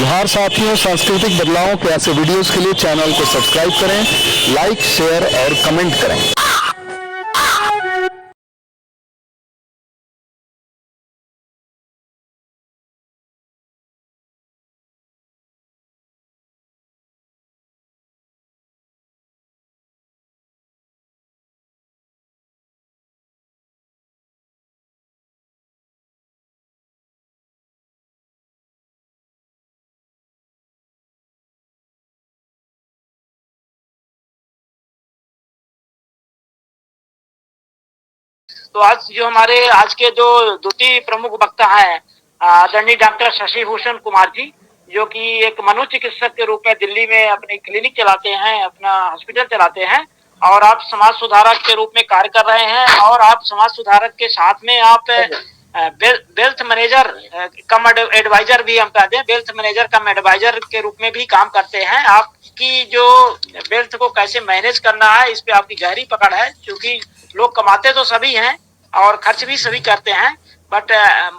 जोहार साथियों, सांस्कृतिक बदलावों के ऐसे वीडियोस के लिए चैनल को सब्सक्राइब करें, लाइक, शेयर और कमेंट करें। तो आज जो हमारे आज के जो द्वितीय प्रमुख वक्ता हैं आदरणीय डॉक्टर शशि भूषण कुमार जी, जो कि एक मनोचिकित्सक के रूप में दिल्ली में अपनी क्लिनिक चलाते हैं, अपना हॉस्पिटल चलाते हैं और आप समाज सुधारक के रूप में कार्य कर रहे हैं। और आप समाज सुधारक के साथ में आप वेल्थ मैनेजर कम एडवाइजर भी हम कहते हैं, वेल्थ मैनेजर कम एडवाइजर के रूप में भी काम करते हैं। आपकी जो वेल्थ को कैसे मैनेज करना है, इस पे आपकी गहरी पकड़ है, क्योंकि लोग कमाते तो सभी हैं और खर्च भी सभी करते हैं, बट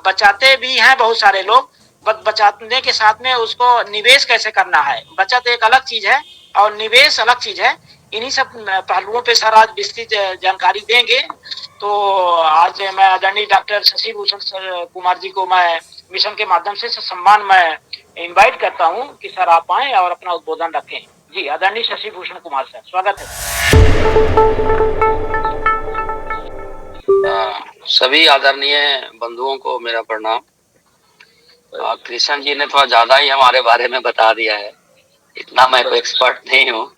बचाते भी हैं बहुत सारे लोग। बचाने के साथ में उसको निवेश कैसे करना है, बचत एक अलग चीज है और निवेश अलग चीज है। इन्हीं सब पहलुओं पे सर आज विस्तृत जानकारी देंगे। तो आज मैं आदरणीय डॉक्टर शशि भूषण कुमार जी को मैं मिशन के माध्यम से सम्मान मैं इनवाइट करता हूं कि सर आप आए और अपना उद्बोधन रखें। जी, आदरणीय शशि भूषण कुमार सर, स्वागत है। सभी आदरणीय बंधुओं को मेरा प्रणाम। कृष्ण जी ने थोड़ा ज्यादा ही हमारे बारे में बता दिया है, इतना मैं कोई एक्सपर्ट नहीं हूँ,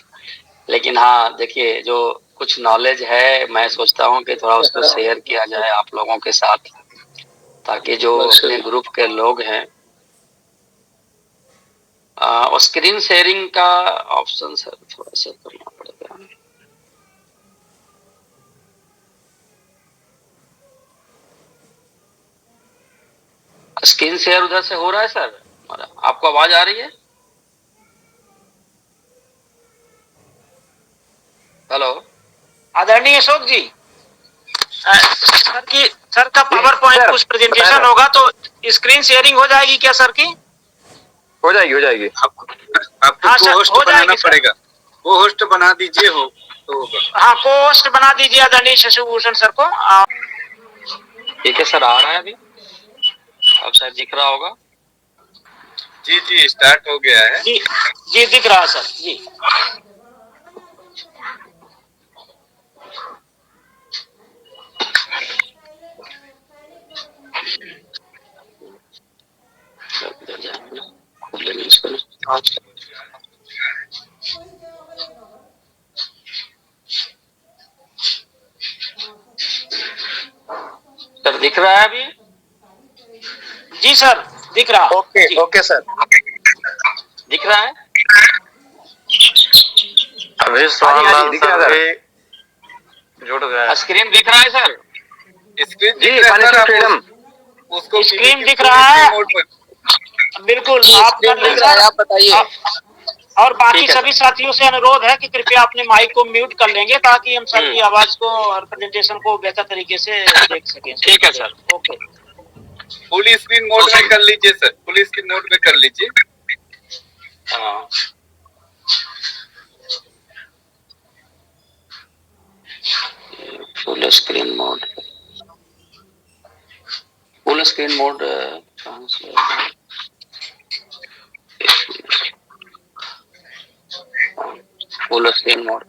लेकिन हाँ देखिए जो कुछ नॉलेज है मैं सोचता हूँ कि थोड़ा उसको शेयर किया जाए आप लोगों के साथ, ताकि जो अपने ग्रुप के लोग हैं और स्क्रीन शेयरिंग का ऑप्शन सर थोड़ा सा करना पड़ेगा। स्क्रीन शेयर उधर से हो रहा है सर, आपको आवाज आ रही है? हेलो आदरणीय अशोक जी, सर का पावर पॉइंट कुछ प्रेजेंटेशन होगा तो स्क्रीन शेयरिंग हो जाएगी क्या सर की? हो जाएगी। आपको हाँ, को होस्ट बनाना पड़ेगा, वो होस्ट बना दीजिए हो तो होगा। हाँ, को होस्ट बना दीजिए आदरणीय शशि भूषण सर को। ठीक है सर, आ रहा है अभी, अब शायद दिख रहा होगा। जी स्टार्ट हो गया है। जी दिख रहा है सर जी। सर दिख रहा है अभी? जी सर दिख रहा। ओके सर, दिख रहा है अभी दिख रहा है, जुड़ गया। स्क्रीन दिख रहा है सर? स्क्रीन दिख रहा है फ्रीडम, उसको स्क्रीन दिख रहा है बिल्कुल। आप बताइए। और बाकी सभी साथियों से अनुरोध है कि कृपया अपने माइक को म्यूट कर लेंगे, ताकि हम सर की आवाज को और प्रेजेंटेशन को बेहतर तरीके से देख सकें। ठीक है sir, okay. Full screen mode में कर लीजिए सर, फुल स्क्रीन मोड में कर लीजिए। हाँ full screen mode, full screen mode full screen mode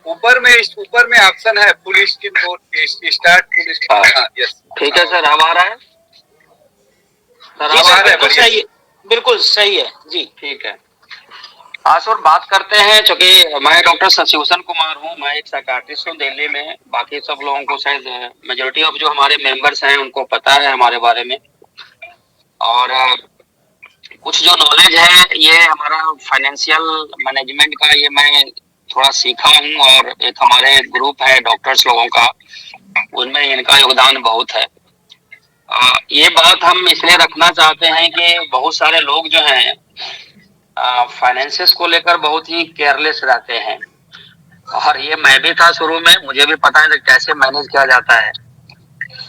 ऊपर में ऑप्शन है full screen mode, start full screen. Yes ठीक है सर, अब आ रहा है सर? बिल्कुल सही है जी। ठीक है। हाँ सर, बात करते हैं, चूंकि मैं डॉक्टर शशि भूषण कुमार हूँ, मैं एक साइकाट्रिस्ट हूँ दिल्ली में। बाकी सब लोगों को शायद मेजोरिटी ऑफ जो हमारे मेंबर्स हैं उनको पता है हमारे बारे में। और कुछ जो नॉलेज है ये हमारा फाइनेंशियल मैनेजमेंट का, ये मैं थोड़ा सीखा हूँ, और एक हमारे ग्रुप है डॉक्टर्स लोगों का, उनमें इनका योगदान बहुत है। ये बात हम इसलिए रखना चाहते हैं कि बहुत सारे लोग जो हैं फाइनेंसेस को लेकर बहुत ही केयरलेस रहते हैं, और ये मैं भी था शुरू में, मुझे भी पता है कि कैसे मैनेज किया जाता है।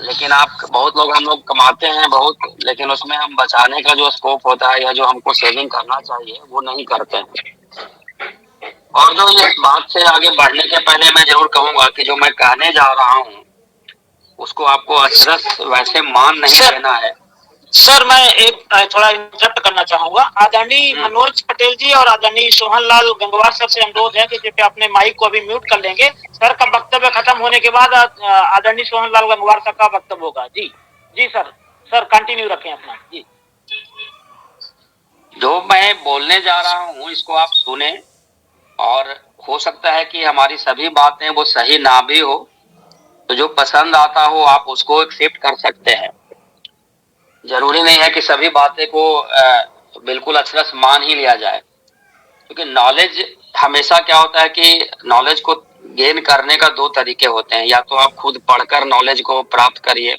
लेकिन आप बहुत लोग हम लोग कमाते हैं बहुत, लेकिन उसमें हम बचाने का जो स्कोप होता है या जो हमको सेविंग करना चाहिए वो नहीं करते हैं। और जो इस बात से आगे बढ़ने के पहले मैं जरूर कहूंगा कि जो मैं कहने जा रहा हूँ उसको आपको अक्षरश वैसे मान नहीं सर, लेना है। सर मैं एक थोड़ा इंटरप्ट करना चाहूंगा। आदरणीय मनोज पटेल जी और आदरणीय सोहन लाल गंगवार सर से अनुरोध है कि कृपया अपने माइक को अभी म्यूट कर लेंगे। सर का वक्तव्य खत्म होने के बाद आदरणीय सोहन लाल गंगवार सर का वक्तव्य होगा। जी जी सर, सर कंटिन्यू रखें अपना। जी, जो मैं बोलने जा रहा हूँ इसको आप सुने, और हो सकता है कि हमारी सभी बातें वो सही ना भी हो, तो जो पसंद आता हो आप उसको एक्सेप्ट कर सकते हैं। जरूरी नहीं है कि सभी बातें को बिल्कुल अक्षरश मान ही लिया जाए, क्योंकि नॉलेज हमेशा क्या होता है कि नॉलेज को गेन करने का दो तरीके होते हैं। या तो आप खुद पढ़कर नॉलेज को प्राप्त करिए,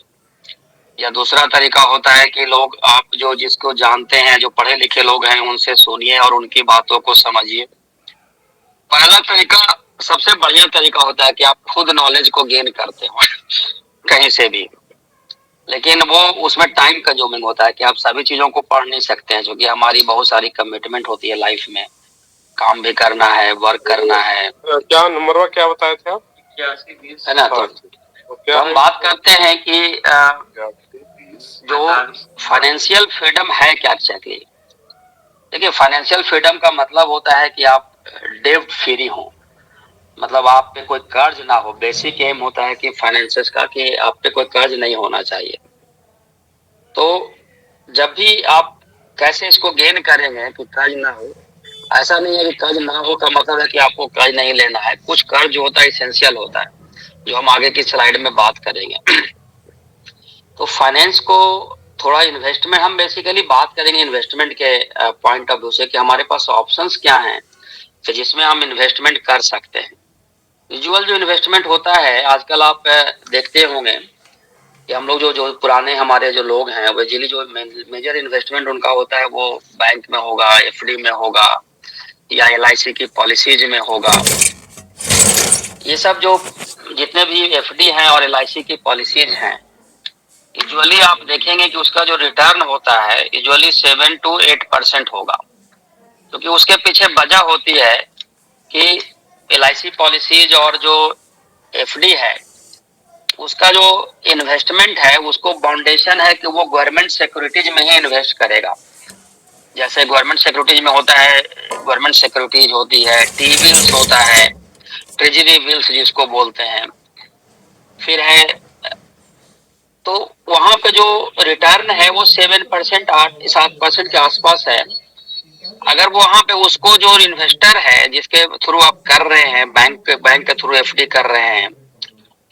या दूसरा तरीका होता है कि लोग आप जो जिसको जानते हैं, जो पढ़े लिखे लोग हैं, उनसे सुनिए और उनकी बातों को समझिए। पहला तरीका सबसे बढ़िया तरीका होता है कि आप खुद नॉलेज को गेन करते हो कहीं से भी, लेकिन वो उसमें टाइम कंज्यूमिंग होता है कि आप सभी चीजों को पढ़ नहीं सकते हैं, क्योंकि हमारी बहुत सारी कमिटमेंट होती है लाइफ में। काम भी करना है, वर्क करना है। क्या नंबर क्या बताए थे आप? है ना? तो हम बात करते हैं कि जो फाइनेंशियल फ्रीडम है क्या एग्जैक्टली। देखिए, फाइनेंशियल फ्रीडम का मतलब होता है कि आप डेब्ट फ्री हो, मतलब आप पे कोई कर्ज ना हो। बेसिक एम होता है कि फाइनेंसेस का कि आप पे कोई कर्ज नहीं होना चाहिए। तो जब भी आप कैसे इसको गेन करेंगे कि कर्ज ना हो, ऐसा नहीं है कि कर्ज ना हो का मतलब है कि आपको कर्ज नहीं लेना है। कुछ कर्ज जो होता है इसेंशियल होता है, जो हम आगे की स्लाइड में बात करेंगे। तो फाइनेंस को थोड़ा इन्वेस्टमेंट, हम बेसिकली बात करेंगे इन्वेस्टमेंट के पॉइंट ऑफ व्यू से कि हमारे पास ऑप्शंस क्या हैं कि जिसमें हम इन्वेस्टमेंट कर सकते हैं। यूजुअल जो इन्वेस्टमेंट होता है आजकल आप देखते होंगे कि हम लोग जो पुराने हमारे जो लोग हैं, बेसिकली जो मेजर इन्वेस्टमेंट उनका होता है वो बैंक में होगा, एफडी में होगा, या एलआईसी की पॉलिसीज में होगा। ये सब जो जितने भी एफडी हैं और एलआईसी की पॉलिसीज हैं, यूजुअली आप देखेंगे कि उसका जो रिटर्न होता है यूजुअली 7 to 8% होगा, क्योंकि उसके पीछे वजह होती है कि एलआईसी पॉलिसीज और जो एफडी है उसका जो इन्वेस्टमेंट है उसको फाउंडेशन है कि वो गवर्नमेंट सिक्योरिटीज में ही इन्वेस्ट करेगा। जैसे गवर्नमेंट सिक्योरिटीज में होता है, गवर्नमेंट सिक्योरिटीज होती है, टी बिल्स होता है, ट्रेजरी बिल्स जिसको बोलते हैं, फिर है। तो वहां पे जो रिटर्न है वो 7%, 7% के आसपास है। अगर वहां पे उसको जो इन्वेस्टर है जिसके थ्रू आप कर रहे हैं, बैंक के थ्रू एफडी कर रहे हैं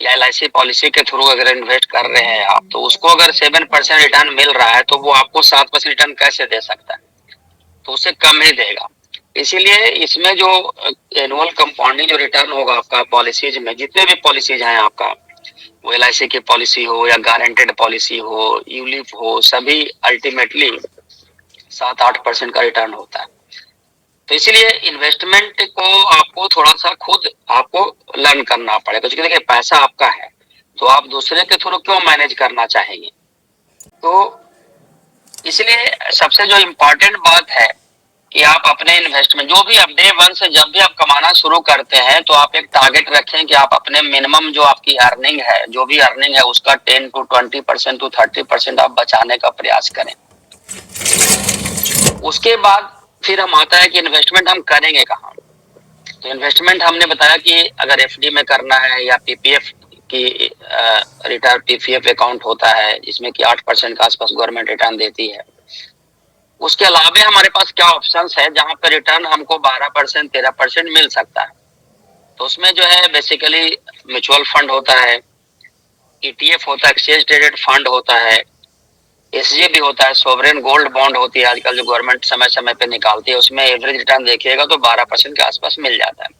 या एलआईसी पॉलिसी के थ्रू अगर इन्वेस्ट कर रहे हैं आप, तो उसको अगर 7% रिटर्न मिल रहा है तो वो आपको 7% रिटर्न कैसे दे सकता है? तो उससे कम ही देगा। इसीलिए इसमें जो एनुअल कंपाउंडिंग जो रिटर्न होगा आपका पॉलिसीज में, जितने भी पॉलिसीज हैं आपका, वो एलआईसी की पॉलिसी हो या गारंटेड पॉलिसी हो, यूलिप हो, सभी अल्टीमेटली 7-8% का रिटर्न होता है। तो इसलिए इन्वेस्टमेंट को आपको थोड़ा सा खुद आपको लर्न करना पड़ेगा, क्योंकि देखिए पैसा आपका है तो आप दूसरे के थ्रू क्यों मैनेज करना चाहेंगे। तो इसलिए सबसे जो इम्पोर्टेंट बात है कि आप अपने इन्वेस्टमेंट जो भी आप डे वन से जब भी आप कमाना शुरू करते हैं तो आप एक टारगेट रखें कि आप अपने मिनिमम जो आपकी अर्निंग है, जो भी अर्निंग है उसका 10 to 20% to 30% आप बचाने का प्रयास करें। उसके बाद फिर हम आता है कि इन्वेस्टमेंट हम करेंगे कहाँ। तो इन्वेस्टमेंट हमने बताया कि अगर एफडी में करना है या पीपीएफ की रिटायर पीपीएफ अकाउंट होता है जिसमें कि 8% के आसपास गवर्नमेंट रिटर्न देती है। उसके अलावा हमारे पास क्या ऑप्शंस है जहां पर रिटर्न हमको 12% 13% मिल सकता है। तो उसमें जो है बेसिकली म्यूचुअल फंड होता है, ईटीएफ होता है, एक्सचेंज ट्रेडेड फंड होता है, एसजे भी होता है, सोवरेन गोल्ड बॉन्ड होती है आजकल जो गवर्नमेंट समय समय पे निकालती है। उसमें एवरेज रिटर्न देखिएगा तो 12% के आसपास मिल जाता है।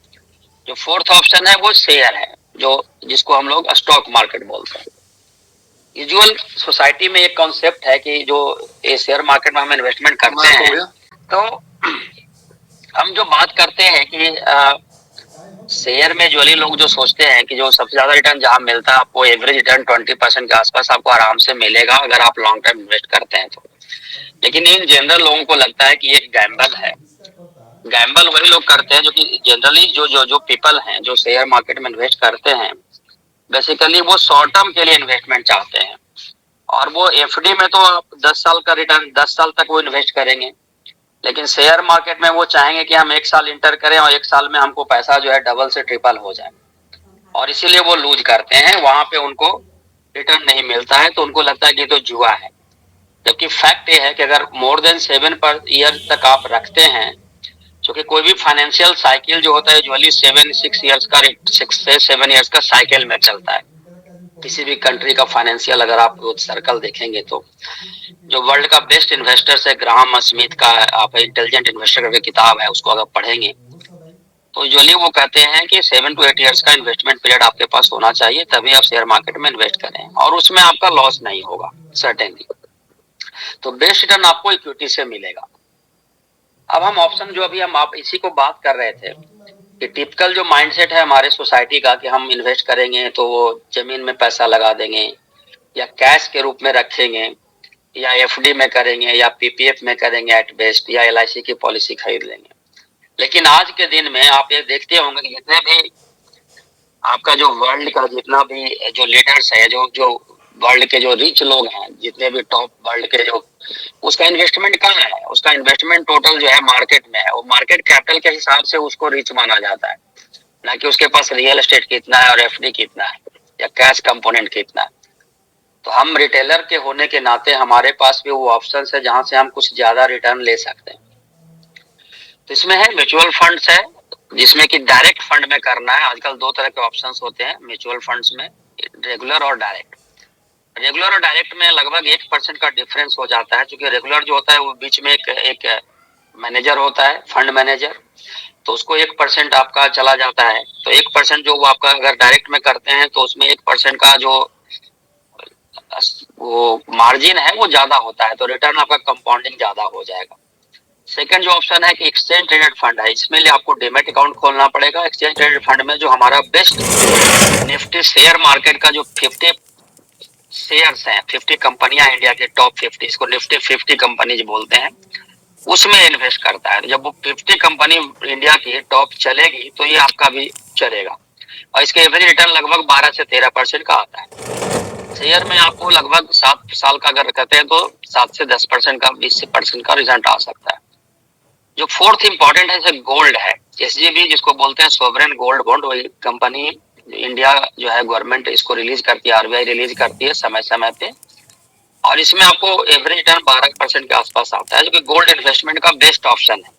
जो फोर्थ ऑप्शन है वो शेयर है, जो जिसको हम लोग स्टॉक मार्केट बोलते हैं। यूजुअल सोसाइटी में एक कॉन्सेप्ट है कि जो शेयर मार्केट में हम इन्वेस्टमेंट करते हैं, तो हम जो बात करते हैं कि शेयर में यूजुअली लोग जो सोचते हैं कि जो सबसे ज्यादा रिटर्न जहां मिलता है आपको एवरेज रिटर्न 20% के आसपास आपको आराम से मिलेगा अगर आप लॉन्ग टर्म इन्वेस्ट करते हैं तो। लेकिन इन जनरल लोगों को लगता है कि ये गैम्बल है। गैम्बल वही लोग करते हैं जो कि जनरली जो पीपल हैं जो शेयर मार्केट में इन्वेस्ट करते हैं, बेसिकली वो शॉर्ट टर्म के लिए इन्वेस्टमेंट चाहते हैं। और वो एफडी में तो आप 10 साल का रिटर्न 10 साल तक वो इन्वेस्ट करेंगे, लेकिन शेयर मार्केट में वो चाहेंगे कि हम 1 साल इंटर करें और 1 साल में हमको पैसा जो है डबल से ट्रिपल हो जाए, और इसीलिए वो लूज करते हैं। वहां पे उनको रिटर्न नहीं मिलता है तो उनको लगता है कि तो जुआ है। जबकि फैक्ट ये है कि अगर मोर देन 7 पर ईयर तक आप रखते हैं, क्योंकि कोई भी फाइनेंशियल साइकिल जो होता है यूजुअली 6 ईयर्स का 6 से 7 ईयर्स का साइकिल में चलता है। किसी भी कंट्री का फाइनेंशियल अगर आप ग्रोथ सर्कल देखेंगे तो जो वर्ल्ड का बेस्ट इन्वेस्टर्स है, ग्राहम स्मिथ का आप इंटेलिजेंट इन्वेस्टर करके किताब है, उसको अगर पढ़ेंगे तो यूजुअली वो कहते हैं कि 7 to 8 ईयर्स का इन्वेस्टमेंट पीरियड आपके पास होना चाहिए, तभी आप शेयर मार्केट में इन्वेस्ट करें और उसमें आपका लॉस नहीं होगा सर्टेनली। तो बेस्ट रिटर्न आपको इक्विटी से मिलेगा। अब हम ऑप्शन जो अभी हम आप इसी को बात कर रहे थे कि टिपिकल जो माइंडसेट है हमारे सोसाइटी का कि हम इन्वेस्ट करेंगे तो वो जमीन में पैसा लगा देंगे या कैश के रूप में रखेंगे या एफडी में करेंगे या पीपीएफ में करेंगे एट बेस्ट, या एलआईसी की पॉलिसी खरीद लेंगे। लेकिन आज के दिन में आप ये देखते होंगे कि जितने भी आपका जो वर्ल्ड का जितना भी जो लीडर्स है, जो वर्ल्ड के जो रिच लोग हैं, जितने भी टॉप वर्ल्ड के जो, उसका इन्वेस्टमेंट कहाँ है? उसका इन्वेस्टमेंट टोटल जो है मार्केट में है। वो मार्केट कैपिटल के हिसाब से उसको रिच माना जाता है, ना कि उसके पास रियल एस्टेट कितना है और एफडी कितना है या कैश कंपोनेंट कितना है। तो हम रिटेलर के होने के नाते हमारे पास भी वो ऑप्शन है जहां से हम कुछ ज्यादा रिटर्न ले सकते हैं। तो इसमें है म्यूचुअल फंड्स है, जिसमें कि डायरेक्ट फंड में करना है। आजकल 2 तरह के ऑप्शंस होते हैं मैच्योर फंड्स में, रेगुलर और डायरेक्ट। रेगुलर और डायरेक्ट में लगभग 1% का डिफरेंस हो जाता है, क्योंकि रेगुलर जो होता है वो बीच में एक मैनेजर होता है, फंड मैनेजर, तो उसको 1% आपका चला जाता है। तो 1% जो वो आपका अगर डायरेक्ट में करते हैं तो उसमें 1% का जो वो मार्जिन है वो ज्यादा होता है, तो रिटर्न आपका कंपाउंडिंग ज्यादा हो जाएगा। सेकंड जो ऑप्शन है कि एक्सचेंज ट्रेडेड फंड है, इसमें लिए आपको डीमैट अकाउंट खोलना पड़ेगा। एक्सचेंज ट्रेडेड फंड में जो हमारा बेस्ट निफ्टी शेयर मार्केट का जो 50 शेयर्स हैं, 50 कंपनियां इंडिया के टॉप 50, इसको निफ्टी 50 कंपनीज बोलते हैं, उसमें इन्वेस्ट करता है। जब वो 50 कंपनी इंडिया की टॉप चलेगी तो ये आपका भी चलेगा, और इसके एवरेज रिटर्न लगभग 12 से 13% का आता है। शेयर में आपको लगभग 7 साल का अगर कहते हैं तो 7 से 10% का, 20% का रिजल्ट आ सकता है। जो फोर्थ इंपॉर्टेंट है जैसे गोल्ड है, एसजीबी जिसको बोलते हैं सोवरेन गोल्ड बॉन्ड, वही कंपनी इंडिया जो है गवर्नमेंट इसको रिलीज करती है, आरबीआई रिलीज करती है समय समय पे, और इसमें आपको एवरेज रिटर्न 12% के आसपास आता है, जो कि गोल्ड इन्वेस्टमेंट का बेस्ट ऑप्शन है।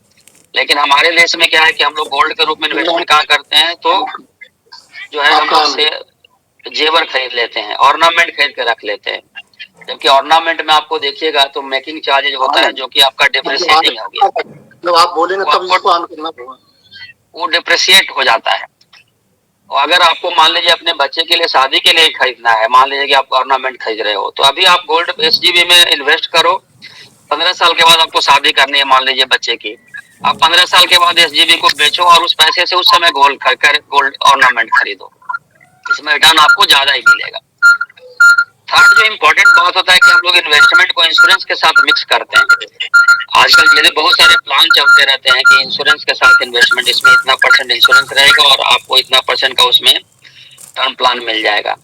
लेकिन हमारे देश में क्या है कि हम लोग गोल्ड के रूप में इन्वेस्टमेंट कहाँ करते हैं, तो जो है हम लोग से जेवर खरीद लेते हैं, ऑर्नामेंट खरीद के रख लेते हैं। जबकि ऑर्नामेंट में आपको देखिएगा तो मेकिंग चार्जेज होता है जो कि आपका डिप्रिसिएटिंग हो गया, जब आप बोलेंगे तब इसको ऑन करना पड़ेगा, वो डिप्रिसिएट हो जाता है। और अगर आपको मान लीजिए अपने बच्चे के लिए शादी के लिए खरीदना है, मान लीजिए कि आप ऑर्नामेंट खरीद रहे हो, तो अभी आप गोल्ड एसजीबी में इन्वेस्ट करो। 15 साल के बाद आपको शादी करनी है मान लीजिए बच्चे की, आप 15 साल के बाद एसजीबी को बेचो और उस पैसे से उस समय गोल्ड खरीदकर गोल्ड ऑर्नामेंट खरीदो, इसमें रिटर्न आपको ज्यादा ही मिलेगा। थर्ड जो इम्पोर्टेंट बात होता है कि हम लोग इन्वेस्टमेंट को इंश्योरेंस के साथ मिक्स करते हैं। आजकल जैसे बहुत सारे प्लान चलते रहते हैं कि इंश्योरेंस के साथ इन्वेस्टमेंट, इसमें इतना % इंश्योरेंस रहेगा और आपको इतना % का उसमें टर्म प्लान मिल जाएगा।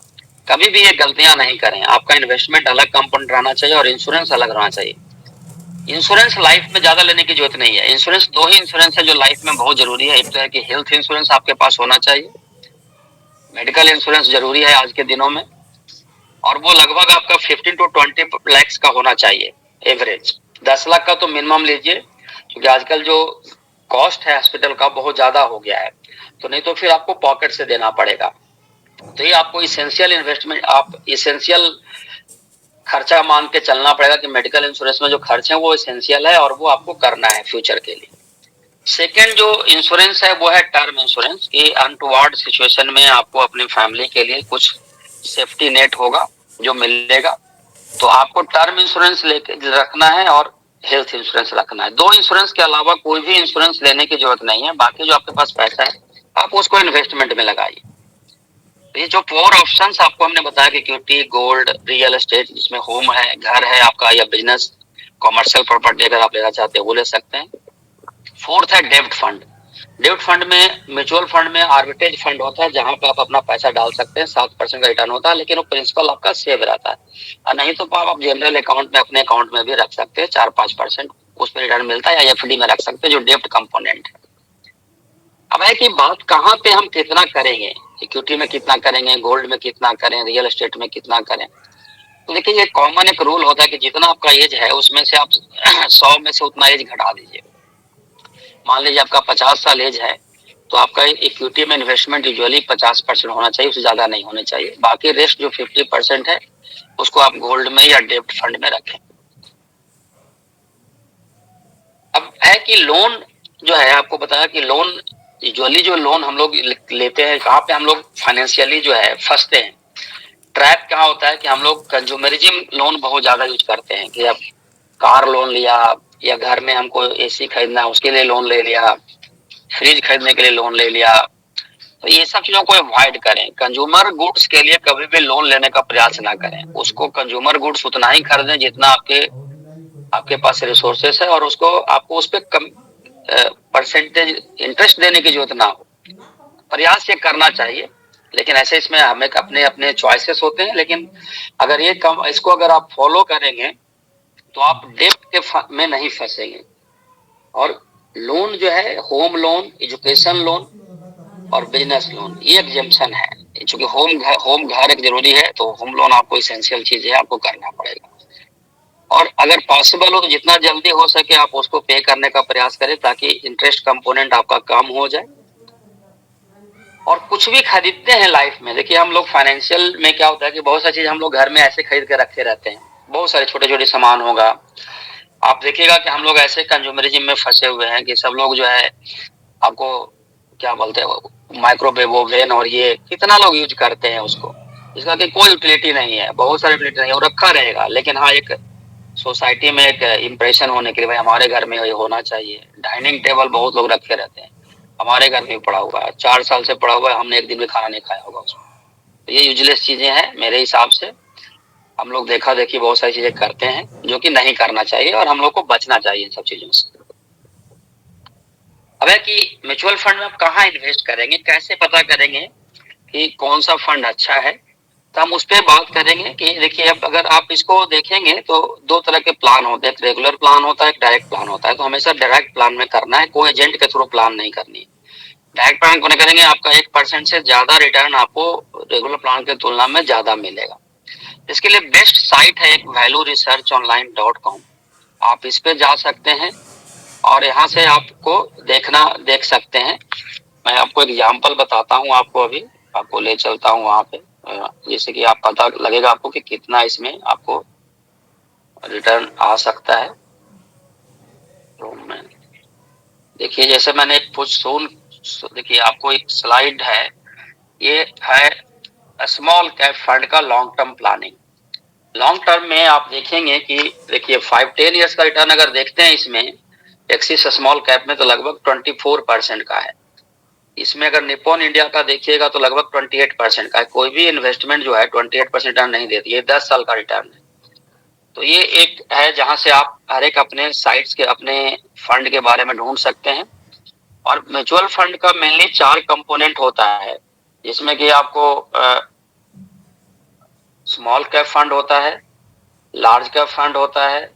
कभी भी ये गलतियां नहीं करें, आपका इन्वेस्टमेंट अलग कंपोनेंट रहना चाहिए और इंश्योरेंस अलग रहना चाहिए। इंश्योरेंस लाइफ में ज्यादा लेने की जरूरत नहीं है। इंश्योरेंस 2 ही इंश्योरेंस है जो लाइफ में बहुत जरूरी है। एक तो है कि हेल्थ इंश्योरेंस आपके पास होना चाहिए, मेडिकल इंश्योरेंस जरूरी है आज के दिनों में, और वो लगभग आपका 15 to 20 लाख का होना चाहिए एवरेज। 10 लाख का तो मिनिमम लीजिए, क्योंकि आजकल जो कॉस्ट है हॉस्पिटल का बहुत ज्यादा हो गया है, तो नहीं तो फिर आपको पॉकेट से देना पड़ेगा। तो ये आपको इसेंशियल इन्वेस्टमेंट, आप इसेंशियल खर्चा मान के चलना पड़ेगा कि मेडिकल इंश्योरेंस में जो खर्च है वो इसेंशियल है और वो आपको करना है फ्यूचर के लिए। सेकेंड जो इंश्योरेंस है वो है टर्म इंश्योरेंस, कि अनटुवर्ड सिचुएशन में आपको अपनी फैमिली के लिए कुछ सेफ्टी नेट होगा जो मिलेगा, तो आपको टर्म इंश्योरेंस लेके रखना है और हेल्थ इंश्योरेंस रखना है। 2 इंश्योरेंस के अलावा कोई भी इंश्योरेंस लेने की जरूरत नहीं है। बाकी जो आपके पास पैसा है आप उसको इन्वेस्टमेंट में लगाइए। ये जो 4 ऑप्शंस आपको हमने बताया कि इक्विटी, गोल्ड, रियल एस्टेट, जिसमें होम है, घर है आपका, या बिजनेस, कॉमर्शियल प्रॉपर्टी अगर आप लेना चाहते हैं वो ले सकते हैं। 4th है डेब्ट फंड। डेब्ट फंड में, म्यूचुअल फंड में आर्बिट्रेज फंड होता है जहां पे आप अपना पैसा डाल सकते हैं, 7% का रिटर्न होता है, लेकिन वो प्रिंसिपल आपका सेव रहता है। और नहीं तो आप जनरल अकाउंट में, अपने अकाउंट में भी रख सकते हैं, 4-5% उस पर रिटर्न मिलता है, या एफडी में रख सकते हैं, जो डेब्ट कंपोनेंट है। अब है कि बात कहाँ पे हम कितना करेंगे, इक्विटी में कितना करेंगे, गोल्ड में कितना करें, रियल एस्टेट में कितना करें। तो देखिए, ये कॉमन एक रूल होता है कि जितना आपका एज है उसमें से आप 100 में से उतना एज घटा दीजिए। मान लीजिए आपका 50 साल एज है, तो आपका इक्विटी में इन्वेस्टमेंट यूजुअली 50% होना चाहिए, उससे ज्यादा नहीं होने चाहिए। बाकी रेस्ट जो 50% है उसको आप गोल्ड में या डेब्ट फंड में रखें। अब है कि लोन जो है, आपको बताया कि लोन यूजुअली जो लोन हम लोग लेते हैं, कहाँ पे हम लोग फाइनेंशियली जो है फंसते हैं, ट्रैप कहाँ होता है कि हम लोग कंज्यूमरिज्म लोन बहुत ज्यादा यूज करते हैं कि अब कार लोन लिया, या घर में हमको एसी खरीदना है उसके लिए लोन ले लिया, फ्रिज खरीदने के लिए लोन ले लिया। तो ये सब चीजों को अवॉइड करें। कंज्यूमर गुड्स के लिए कभी भी लोन लेने का प्रयास ना करें। उसको कंज्यूमर गुड्स उतना ही खरीदें जितना आपके पास रिसोर्सेस है, और उसको आपको उस पर कम परसेंटेज इंटरेस्ट देने की जरूरत ना हो। प्रयास ये करना चाहिए, लेकिन ऐसे इसमें हमें अपने अपने चॉइसेस होते हैं। लेकिन अगर इसको अगर आप फॉलो करेंगे तो आप डेब्ट के में नहीं फंसेंगे। और लोन जो है, होम लोन, एजुकेशन लोन और बिजनेस लोन, ये एग्जेम्पशन है। चूंकि होम घर एक जरूरी है, तो होम लोन आपको इसेंशियल चीज है, आपको करना पड़ेगा। और अगर पॉसिबल हो तो जितना जल्दी हो सके आप उसको पे करने का प्रयास करें, ताकि इंटरेस्ट कंपोनेंट आपका कम हो जाए। और कुछ भी खरीदते हैं लाइफ में, देखिए हम लोग फाइनेंशियल में क्या होता है कि बहुत सारी चीज हम लोग घर में ऐसे खरीद के रखे रहते हैं, बहुत सारे छोटे छोटे सामान होगा। आप देखिएगा कि हम लोग ऐसे कंज्यूमरिज्म में फंसे हुए हैं कि सब लोग जो है, आपको क्या बोलते हैं, माइक्रोवेव ओवन और ये कितना लोग यूज करते हैं उसको, इसका कि कोई यूटिलिटी नहीं है, बहुत सारे यूटिलिटी नहीं है, वो रखा रहेगा। लेकिन हाँ, एक सोसाइटी में एक इम्प्रेशन होने के लिए भाई हमारे घर में ये होना चाहिए। डाइनिंग टेबल बहुत लोग रखे रहते हैं, हमारे घर में पड़ा हुआ है, 4 साल से पड़ा हुआ है, हमने एक दिन भी खाना नहीं खाया होगा उसमें। तो ये यूजलेस चीजें हैं मेरे हिसाब से। हम लोग देखा देखी बहुत सारी चीजें करते हैं जो कि नहीं करना चाहिए, और हम लोग को बचना चाहिए इन सब चीजों से। अब है कि म्यूचुअल फंड में आप कहाँ इन्वेस्ट करेंगे, कैसे पता करेंगे कि कौन सा फंड अच्छा है, तो हम उस पर बात करेंगे। कि देखिए, अब अगर आप इसको देखेंगे तो 2 तरह के प्लान होते हैं, एक रेगुलर प्लान होता है, एक डायरेक्ट प्लान होता है। तो हमेशा डायरेक्ट प्लान में करना है, कोई एजेंट के थ्रू प्लान नहीं करनी है। डायरेक्ट प्लान को करेंगे, आपका 1% से ज्यादा रिटर्न आपको रेगुलर प्लान की तुलना में ज्यादा मिलेगा। इसके लिए बेस्ट साइट है एक valueresearchonline.com। आप इस पे जा सकते हैं और यहाँ से आपको देख सकते हैं। मैं आपको एग्जाम्पल बताता हूँ, आपको अभी आपको ले चलता हूँ वहां पे, जैसे कि आप पता लगेगा आपको कि कितना इसमें आपको रिटर्न आ सकता है। तो मैं देखिए, जैसे मैंने एक देखिए आपको एक स्लाइड है, ये है स्मॉल कैप फंड का long term planning. Long term में आप देखेंगे कि देखिए 5-10 ईयर्स का रिटर्न अगर देखते हैं इसमें एक्सिस स्मॉल कैप में, तो लगभग 24% का है। इसमें अगर निप्पॉन इंडिया का देखिएगा तो लगभग 28% का है। कोई भी इन्वेस्टमेंट जो है 28% रिटर्न नहीं देती है, 10 साल का रिटर्न है। तो ये एक है जहां से आप हर एक अपने साइट्स के, अपने फंड के बारे में ढूंढ सकते हैं। और म्यूचुअल फंड का मेनली 4 कंपोनेंट होता है, जिसमें कि आपको स्मॉल कैप फंड होता है, लार्ज कैप फंड होता है,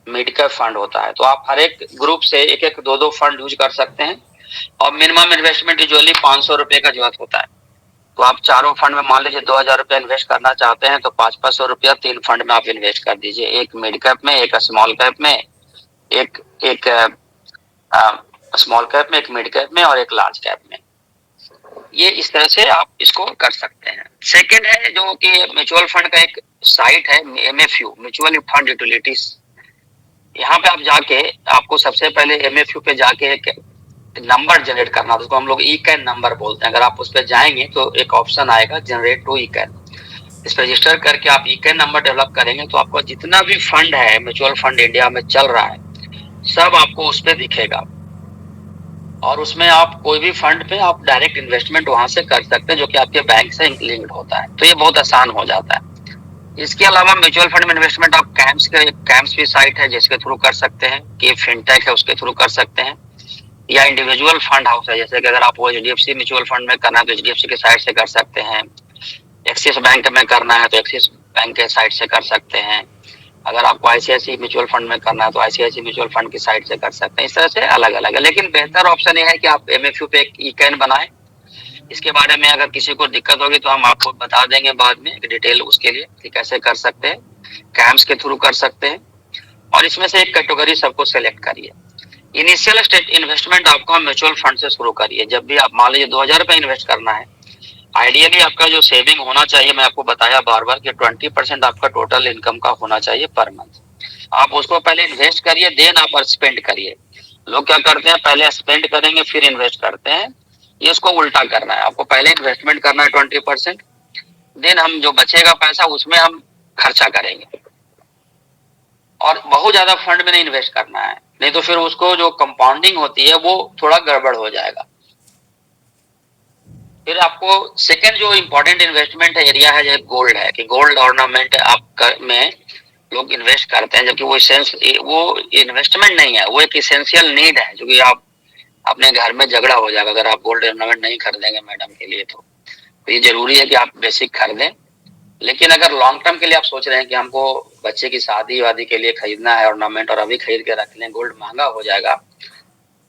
मिड कैप फंड होता है। तो आप हर एक ग्रुप से एक एक 2-2 फंड यूज कर सकते हैं। और मिनिमम इन्वेस्टमेंट यूजुअली 500 रुपए का जरूरत होता है। तो आप चारों फंड में मान लीजिए 2000 रुपया इन्वेस्ट करना चाहते हैं, तो 500 रुपया 3 फंड में आप इन्वेस्ट कर दीजिए, एक मिड कैप में, एक स्मॉल कैप में, एक स्मॉल कैप में, एक मिड कैप में और एक लार्ज कैप में। ये इस तरह से आप इसको कर सकते हैं। सेकंड है जो कि म्यूचुअल फंड का एक साइट है, MFU, म्यूचुअल फंड यूटिलिटीज। यहाँ पे आप जाके, आपको सबसे पहले MFU पे जाके एक नंबर जनरेट करना, उसको हम लोग ECAN नंबर बोलते हैं। अगर आप उस पर जाएंगे तो एक ऑप्शन आएगा जनरेट टू ECAN। इस पर रजिस्टर करके आप ECAN नंबर डेवलप करेंगे तो आपको जितना भी फंड है, म्यूचुअल फंड इंडिया में चल रहा है, सब आपको उस पर दिखेगा। और उसमें आप कोई भी फंड पे आप डायरेक्ट इन्वेस्टमेंट वहां से कर सकते हैं, जो कि आपके बैंक से लिंक्ड होता है, तो ये बहुत आसान हो जाता है। इसके अलावा म्यूचुअल फंड में इन्वेस्टमेंट आप कैम्स भी साइट है जिसके थ्रू कर सकते हैं, कि फिनटेक है उसके थ्रू कर सकते हैं, या इंडिविजुअल फंड हाउस है, जैसे कि अगर आप HDFC म्यूचुअल फंड में करना है तो HDFC के साइट से कर सकते हैं, एक्सिस बैंक में करना है तो एक्सिस बैंक के साइट से कर सकते हैं, अगर आपको ICICI म्यूचुअल फंड में करना है तो ICICI म्यूचुअल फंड की साइट से कर सकते हैं। इस तरह से अलग अलग है, लेकिन बेहतर ऑप्शन ये है कि आप MFU पे एक ईकैन बनाएं। इसके बारे में अगर किसी को दिक्कत होगी तो हम आपको बता देंगे बाद में डिटेल उसके लिए कि कैसे कर सकते हैं, कैम्स के थ्रू कर सकते हैं। और इसमें से एक कैटेगरी सबको सेलेक्ट करिए। इनिशियल स्टेज इन्वेस्टमेंट आपको म्यूचुअल फंड से शुरू करिए। जब भी आप मान लीजिए 2000 रुपए इन्वेस्ट करना है, आइडियली आपका जो सेविंग होना चाहिए, मैं आपको बताया बार बार कि 20% आपका टोटल इनकम का होना चाहिए पर मंथ। आप उसको पहले इन्वेस्ट करिए, देन आप स्पेंड करिए। लोग क्या करते हैं, पहले स्पेंड करेंगे फिर इन्वेस्ट करते हैं, ये इसको उल्टा करना है। आपको पहले इन्वेस्टमेंट करना है 20%, देन हम जो बचेगा पैसा उसमें हम खर्चा करेंगे। और बहुत ज्यादा फंड में नहीं इन्वेस्ट करना है, नहीं तो फिर उसको जो कंपाउंडिंग होती है वो थोड़ा गड़बड़ हो जाएगा। फिर आपको सेकंड जो इम्पोर्टेंट इन्वेस्टमेंट एरिया है जो गोल्ड है, कि गोल्ड ऑर्नामेंट आप में लोग इन्वेस्ट करते हैं, जबकि वो इन्वेस्टमेंट नहीं है, वो एक इसेंशियल नीड है। जो कि आप अपने घर में झगड़ा हो जाएगा अगर आप गोल्ड ऑर्नामेंट नहीं खरीदेंगे मैडम के लिए, तो ये जरूरी है कि आप बेसिक खरीदें। लेकिन अगर लॉन्ग टर्म के लिए आप सोच रहे हैं कि हमको बच्चे की शादी वादी के लिए खरीदना है ऑर्नामेंट और अभी खरीद के रख लें, गोल्ड महंगा हो जाएगा,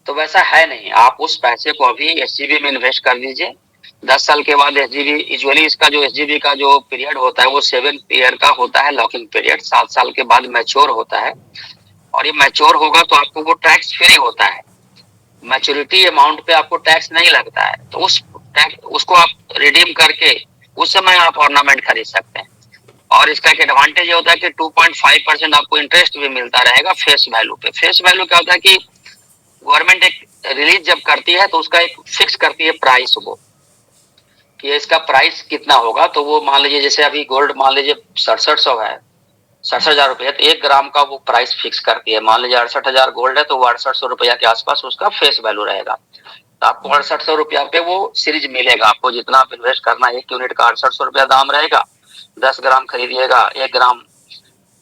तो वैसा है नहीं। आप उस पैसे को अभी SGB में इन्वेस्ट कर दीजिए। 10 साल के बाद SGB, यूजुअली इसका जो SGB का जो पीरियड होता है वो 7 ईयर का होता है लॉकिंग पीरियड। 7 साल के बाद मैच्योर होता है, और ये मैच्योर होगा तो आपको वो टैक्स फ्री होता है। मैच्योरिटी अमाउंट पे आपको टैक्स नहीं लगता है, तो उसको आप रिडीम करके उस समय आप ऑर्नामेंट खरीद सकते हैं। और इसका एक एडवांटेज होता है कि 2.5% आपको इंटरेस्ट भी मिलता रहेगा फेस वैल्यू पे। फेस वैल्यू क्या होता है कि गवर्नमेंट एक रिलीज जब करती है तो उसका एक फिक्स करती है प्राइस, वो कि इसका प्राइस कितना होगा। तो वो मान लीजिए जैसे अभी गोल्ड मान लीजिए 6700 है, 67,000 रुपया, तो 1 ग्राम का वो प्राइस फिक्स करती है। मान लीजिए 68,000 गोल्ड है तो वो 6800 रुपया के आसपास उसका फेस वैल्यू रहेगा। तो आपको 6800 रुपया पे वो सीरीज मिलेगा। आपको जितना आप इन्वेस्ट करना है, 1 यूनिट का 6800 रुपया दाम रहेगा। 10 ग्राम खरीदिएगा, 1 ग्राम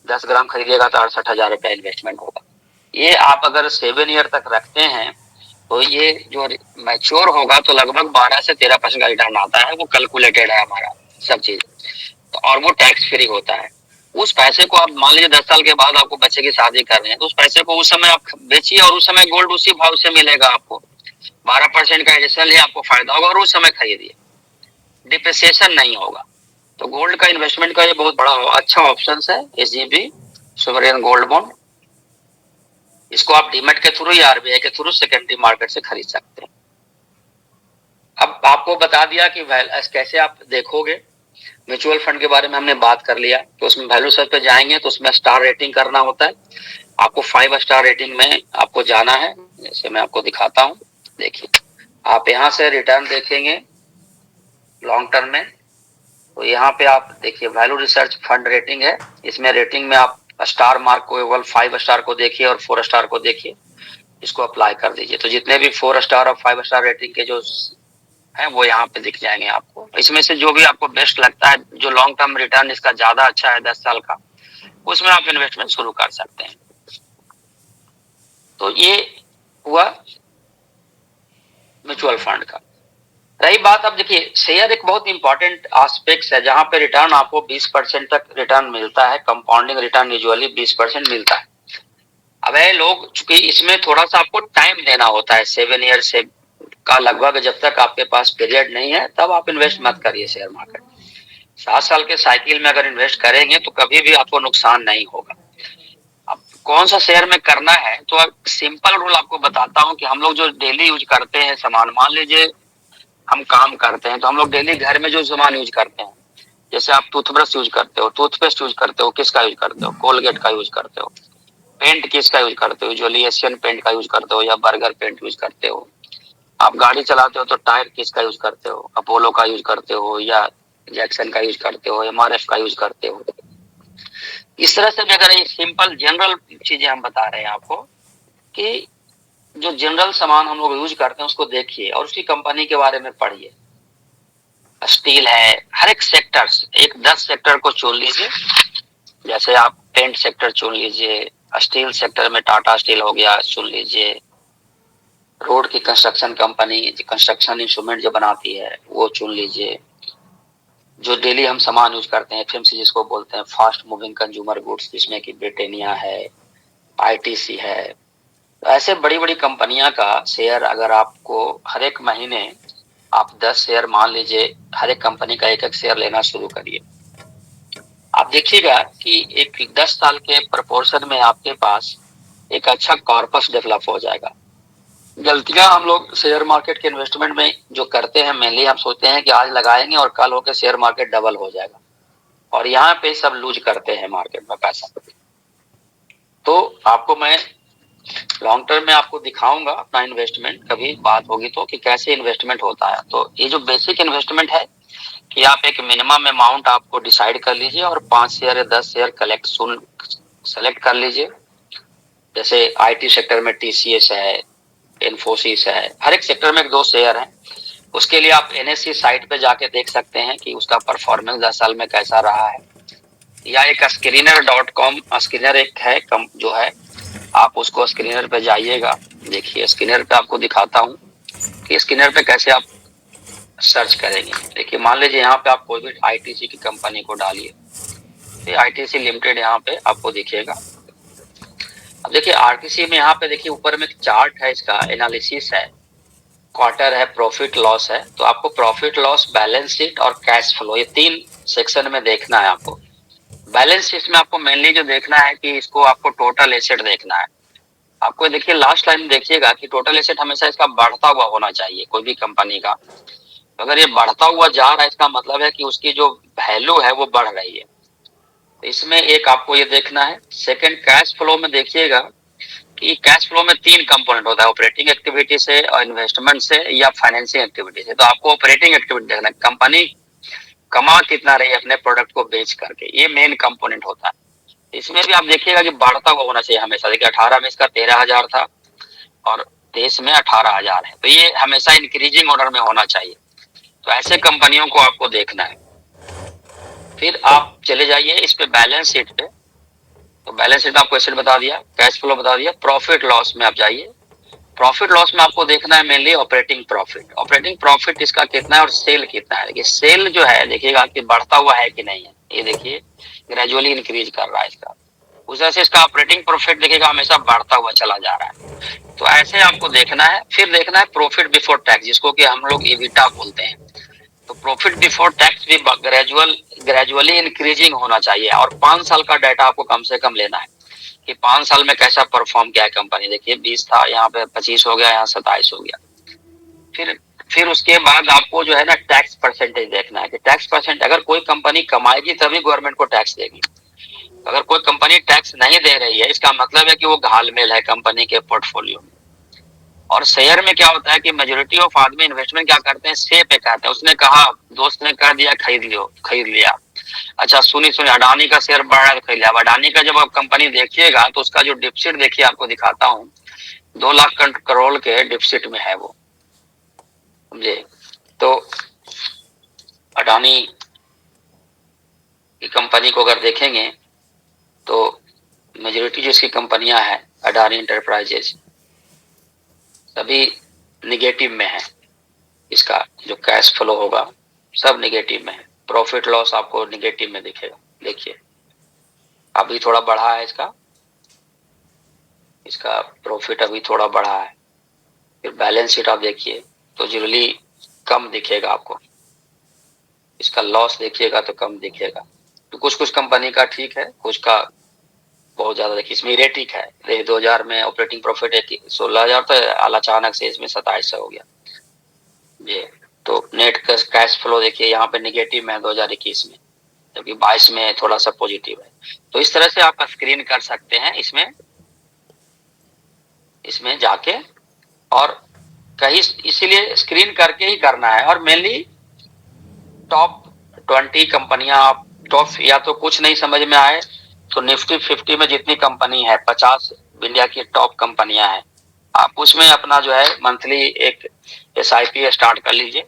10 ग्राम खरीदिएगा तो 68,000 रुपया इन्वेस्टमेंट होगा। ये आप अगर 7 ईयर तक रखते हैं तो ये जो मैच्योर होगा तो लगभग 12 से 13% का रिटर्न आता है। वो कैलकुलेटेड है हमारा सब चीज, तो और वो टैक्स फ्री होता है। उस पैसे को आप मान लीजिए 10 साल के बाद आपको बच्चे की शादी कर रहे हैं, तो उस पैसे को उस समय आप बेचिए और उस समय गोल्ड उसी भाव से मिलेगा आपको। 12% का एडिशनल आपको फायदा होगा और उस समय खरीदिए, डिप्रिसिएशन नहीं होगा। तो गोल्ड का इन्वेस्टमेंट का ये बहुत बड़ा अच्छा ऑप्शन है SGB सोवरेन गोल्ड बॉन्ड। इसको आप डीमेट के थ्रू या RBI के थ्रू सेकेंडरी मार्केट से खरीद सकते हैं। अब आपको बता दिया कि कैसे आप देखोगे। म्यूचुअल फंड के बारे में हमने बात कर लिया कि उसमें वैल्यू सर्च पे जाएंगे तो उसमें स्टार रेटिंग करना होता है। आपको 5 स्टार रेटिंग में आपको जाना है। जैसे मैं आपको दिखाता हूँ, देखिए आप यहाँ से रिटर्न देखेंगे लॉन्ग टर्म में, तो यहाँ पे आप देखिए वैल्यू रिसर्च फंड रेटिंग है। इसमें रेटिंग में आप स्टार मार्क को केवल 5 स्टार को देखिए और 4 स्टार को देखिए, इसको अप्लाई कर दीजिए। तो जितने भी 4 स्टार और 5 स्टार रेटिंग के जो है वो यहाँ पे दिख जाएंगे आपको। इसमें से जो भी आपको बेस्ट लगता है, जो लॉन्ग टर्म रिटर्न इसका ज्यादा अच्छा है 10 साल का, उसमें आप इन्वेस्टमेंट शुरू कर सकते हैं। तो ये हुआ म्यूचुअल फंड का। रही बात, अब देखिए शेयर एक बहुत इंपॉर्टेंट एस्पेक्ट है जहां पे रिटर्न आपको 20% तक रिटर्न मिलता है। कंपाउंडिंग रिटर्न यूजुअली 20% मिलता है। अब लोग चूंकि इसमें थोड़ा सा आपको टाइम देना होता है, 7 ईयर से का लगभग, जब तक आपके पास पीरियड नहीं है तब आप इन्वेस्ट मत करिए शेयर मार्केट। 7 साल के साइकिल में अगर इन्वेस्ट करेंगे तो कभी भी आपको नुकसान नहीं होगा। अब कौन सा शेयर में करना है, तो सिंपल रूल आपको बताता हूँ कि हम लोग जो डेली यूज करते हैं सामान, मान लीजिए हम काम करते हैं तो हम लोग डेली घर में जो सामान यूज करते हैं, जैसे आप टूथब्रश यूज करते हो, टूथपेस्ट यूज करते हो, किसका यूज करते हो, कोलगेट का यूज करते हो, पेंट किसका यूज करते हो, जो एशियन पेंट का यूज करते हो या बर्गर पेंट यूज करते हो। आप गाड़ी चलाते हो तो टायर किसका यूज करते हो, अपोलो का यूज करते हो या जैक्सन का यूज करते हो, MRF का यूज करते हो। इस तरह से अगर ये सिंपल जनरल चीजें हम बता रहे हैं आपको कि जो जनरल सामान हम लोग यूज करते हैं उसको देखिए और उसकी कंपनी के बारे में पढ़िए। स्टील है, हर एक सेक्टर्स, एक 10 सेक्टर को चुन लीजिए। जैसे आप पेंट सेक्टर चुन लीजिए, स्टील सेक्टर में टाटा स्टील हो गया चुन लीजिए, रोड की कंस्ट्रक्शन कंपनी कंस्ट्रक्शन इंस्ट्रूमेंट जो बनाती है वो चुन लीजिए, जो डेली हम सामान यूज करते हैं एफएमसी जिसको बोलते हैं, फास्ट मूविंग कंज्यूमर गुड्स, जिसमें कि ब्रिटानिया है, आईटीसी है। तो ऐसे बड़ी बड़ी कंपनियां का शेयर अगर आपको हर एक महीने आप 10 शेयर मान लीजिए, हर एक कंपनी का एक एक शेयर लेना शुरू करिए। आप देखिएगा कि एक 10 साल के प्रपोर्शन में आपके पास एक अच्छा कॉर्पस डेवलप हो जाएगा। गलतियां हम लोग शेयर मार्केट के इन्वेस्टमेंट में जो करते हैं, मेनली हम सोचते हैं कि आज लगाएंगे और कल होकर शेयर मार्केट डबल हो जाएगा, और यहाँ पे सब लूज करते हैं मार्केट में पैसा। तो आपको मैं लॉन्ग टर्म में आपको दिखाऊंगा अपना इन्वेस्टमेंट, कभी बात होगी तो, कि कैसे इन्वेस्टमेंट होता है। तो ये जो बेसिक इन्वेस्टमेंट है कि आप एक मिनिमम अमाउंट आपको डिसाइड कर लीजिए और 5 शेयर या 10 शेयर सेलेक्ट कर लीजिए। जैसे आईटी सेक्टर में टीसीएस है, इन्फोसिस है, हर एक सेक्टर में 1-2 शेयर है। उसके लिए आप एनएससी साइट पे जाके देख सकते हैं कि उसका परफॉर्मेंस 10 साल में कैसा रहा है, या एक screener.com स्क्रीनर एक है जो है, आप उसको स्क्रीनर पे जाइएगा। देखिए स्क्रीनर पे आपको दिखाता हूँ कि स्क्रीनर पे कैसे आप सर्च करेंगे। देखिए मान लीजिए यहाँ पे आप कोई भी आईटीसी की कंपनी को डालिए, आईटीसी लिमिटेड यहाँ पे आपको दिखेगा। अब देखिए आरटीसी में यहाँ पे देखिए ऊपर में एक चार्ट है, इसका एनालिसिस है, क्वार्टर है, प्रॉफिट लॉस है। तो आपको प्रॉफिट लॉस, बैलेंस शीट और कैश फ्लो, ये 3 सेक्शन में देखना है आपको। बैलेंस शीट में आपको मेनली जो देखना है कि इसको आपको टोटल एसेट देखना है। आपको देखिए लास्ट टाइम देखिएगा कि टोटल एसेट हमेशा इसका बढ़ता हुआ होना चाहिए कोई भी कंपनी का। तो अगर ये बढ़ता हुआ जा रहा है इसका मतलब है कि उसकी जो वैल्यू है वो बढ़ रही है। तो इसमें एक आपको ये देखना है। सेकंड, कैश फ्लो में देखिएगा कि कैश फ्लो में 3 कंपोनेंट होता है, ऑपरेटिंग एक्टिविटी से और इन्वेस्टमेंट से या फाइनेंसिंग एक्टिविटी से। तो आपको ऑपरेटिंग एक्टिविटी देखना है, कंपनी कमा कितना रही है अपने प्रोडक्ट को बेच करके, ये मेन कंपोनेंट होता है। इसमें भी आप देखिएगा कि बढ़ता हुआ होना चाहिए हमेशा। देखिए 18 में इसका 13,000 था और 23 में 18,000 है, तो ये हमेशा इंक्रीजिंग ऑर्डर में होना चाहिए। तो ऐसे कंपनियों को आपको देखना है। फिर आप चले जाइए इस पे बैलेंस शीट पे। तो बैलेंस शीट में आपको एसेट बता दिया, कैश फ्लो बता दिया। प्रॉफिट लॉस में आप जाइए। प्रॉफिट लॉस में आपको देखना है mainly operating profit. Operating profit इसका कितना है और सेल कितना है। देखिए सेल जो है देखिएगा कि बढ़ता हुआ है कि नहीं है, ये देखिए ग्रेजुअली इंक्रीज कर रहा है इसका। उस तरह से इसका ऑपरेटिंग प्रॉफिट देखिएगा हमेशा बढ़ता हुआ चला जा रहा है। तो ऐसे आपको देखना है। फिर देखना है प्रॉफिट बिफोर टैक्स, जिसको कि हम लोग ईबिटा बोलते हैं। तो प्रॉफिट बिफोर टैक्स भी ग्रेजुअली इंक्रीजिंग होना चाहिए, और 5 साल का डाटा आपको कम से कम लेना है कि 5 साल में कैसा परफॉर्म किया है कंपनी। देखिए 20 था, यहाँ पे 25 हो गया, यहाँ 27 हो गया। फिर उसके बाद आपको जो है ना टैक्स परसेंटेज देखना है कि टैक्स परसेंट, अगर कोई कंपनी कमाएगी तभी गवर्नमेंट को टैक्स देगी। अगर कोई कंपनी टैक्स नहीं दे रही है इसका मतलब है कि वो घालमेल है कंपनी के पोर्टफोलियो में। और शेयर में क्या होता है कि मेजोरिटी ऑफ आदमी इन्वेस्टमेंट क्या करते हैं, से पे करते हैं। उसने कहा, दोस्त ने कर दिया, खरीद लिया। अच्छा सुनिए अडानी का शेयर बढ़ रहा है तो खरीद लिया। अब अडानी का जब आप कंपनी देखिएगा तो उसका जो डिपसिट देखिए, आपको दिखाता हूँ, 2 लाख करोड़ के डिपसिट में है वो, समझे। तो अडानी की कंपनी को अगर देखेंगे तो मेजोरिटी जो इसकी कंपनियां हैं, अडानी एंटरप्राइजेज, सभी निगेटिव में है। इसका जो कैश फ्लो होगा सब निगेटिव में है। प्रॉफिट लॉस आपको निगेटिव में दिखेगा। देखिए अभी थोड़ा बढ़ा है इसका प्रॉफिट अभी थोड़ा बढ़ा है। फिर बैलेंस शीट आप देखिए तो जनरली कम दिखेगा आपको। इसका लॉस देखिएगा तो कम दिखेगा। तो कुछ कंपनी का ठीक है, कुछ का बहुत ज्यादा। देखिए इसमें रेटिक है, 2000 में ऑपरेटिंग प्रॉफिट 16,000 तो अचानक से इसमें 2700 हो गया जी। तो नेट कैश फ्लो देखिए यहाँ पे निगेटिव में है 2021 में, जबकि 22 में थोड़ा सा पॉजिटिव है। तो इस तरह से आप स्क्रीन कर सकते हैं इसमें जाके, और कहीं इसीलिए स्क्रीन करके ही करना है। और मेनली टॉप 20 कंपनियां आप टॉप, या तो कुछ नहीं समझ में आए तो निफ्टी 50 में जितनी कंपनी है 50 इंडिया की टॉप कंपनियां हैं, आप उसमें अपना जो है मंथली एक SIP स्टार्ट कर लीजिए।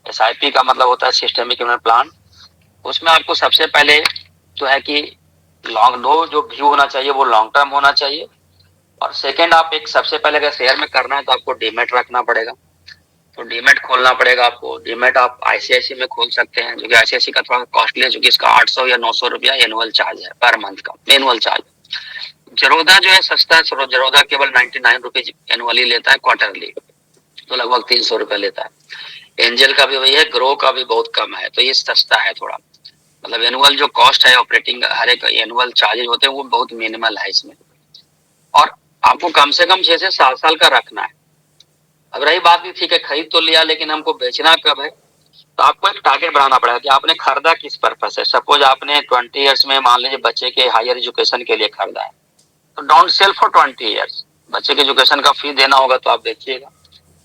SIP का मतलब होता है सिस्टमिक इन्वेस्टमेंट प्लान। उसमें आपको सबसे पहले जो है कि जो व्यू होना चाहिए वो लॉन्ग टर्म होना चाहिए। और सेकंड, आप एक सबसे पहले अगर शेयर में करना है तो आपको डीमेट रखना पड़ेगा। तो डीमेट खोलना पड़ेगा आपको। डीमेट आप ICICI में खोल सकते हैं, जो कि ICICI का थोड़ा कॉस्टली है, जो कि इसका 800 या 900 रुपया एनुअल चार्ज है पर मंथ का एनुअल चार्ज। जरोधा जो है सस्ता है, जरोधा केवल 99 रुपीज एनुअली लेता है क्वार्टरली, तो लगभग 300 रुपया लेता है। एंजल का भी वही है, ग्रो का भी बहुत कम है, तो ये सस्ता है थोड़ा। मतलब एनुअल जो कॉस्ट है ऑपरेटिंग, हर एक एनुअल चार्जेज होते हैं वो बहुत मिनिमल है इसमें। और आपको कम से कम 6 से 7 साल का रखना है। अब रही बात भी, ठीक है खरीद तो लिया, लेकिन हमको बेचना कब है, तो आपको एक टारगेट बनाना पड़ेगा कि आपने खरीदा किस पर्पस है। सपोज आपने 20 ईयर्स में मान लीजिए बच्चे के हायर एजुकेशन के लिए खरीदा है, तो डोंट सेल फॉर 20 ईयर्स। बच्चे के एजुकेशन का फी देना होगा तो आप बेचिएगा।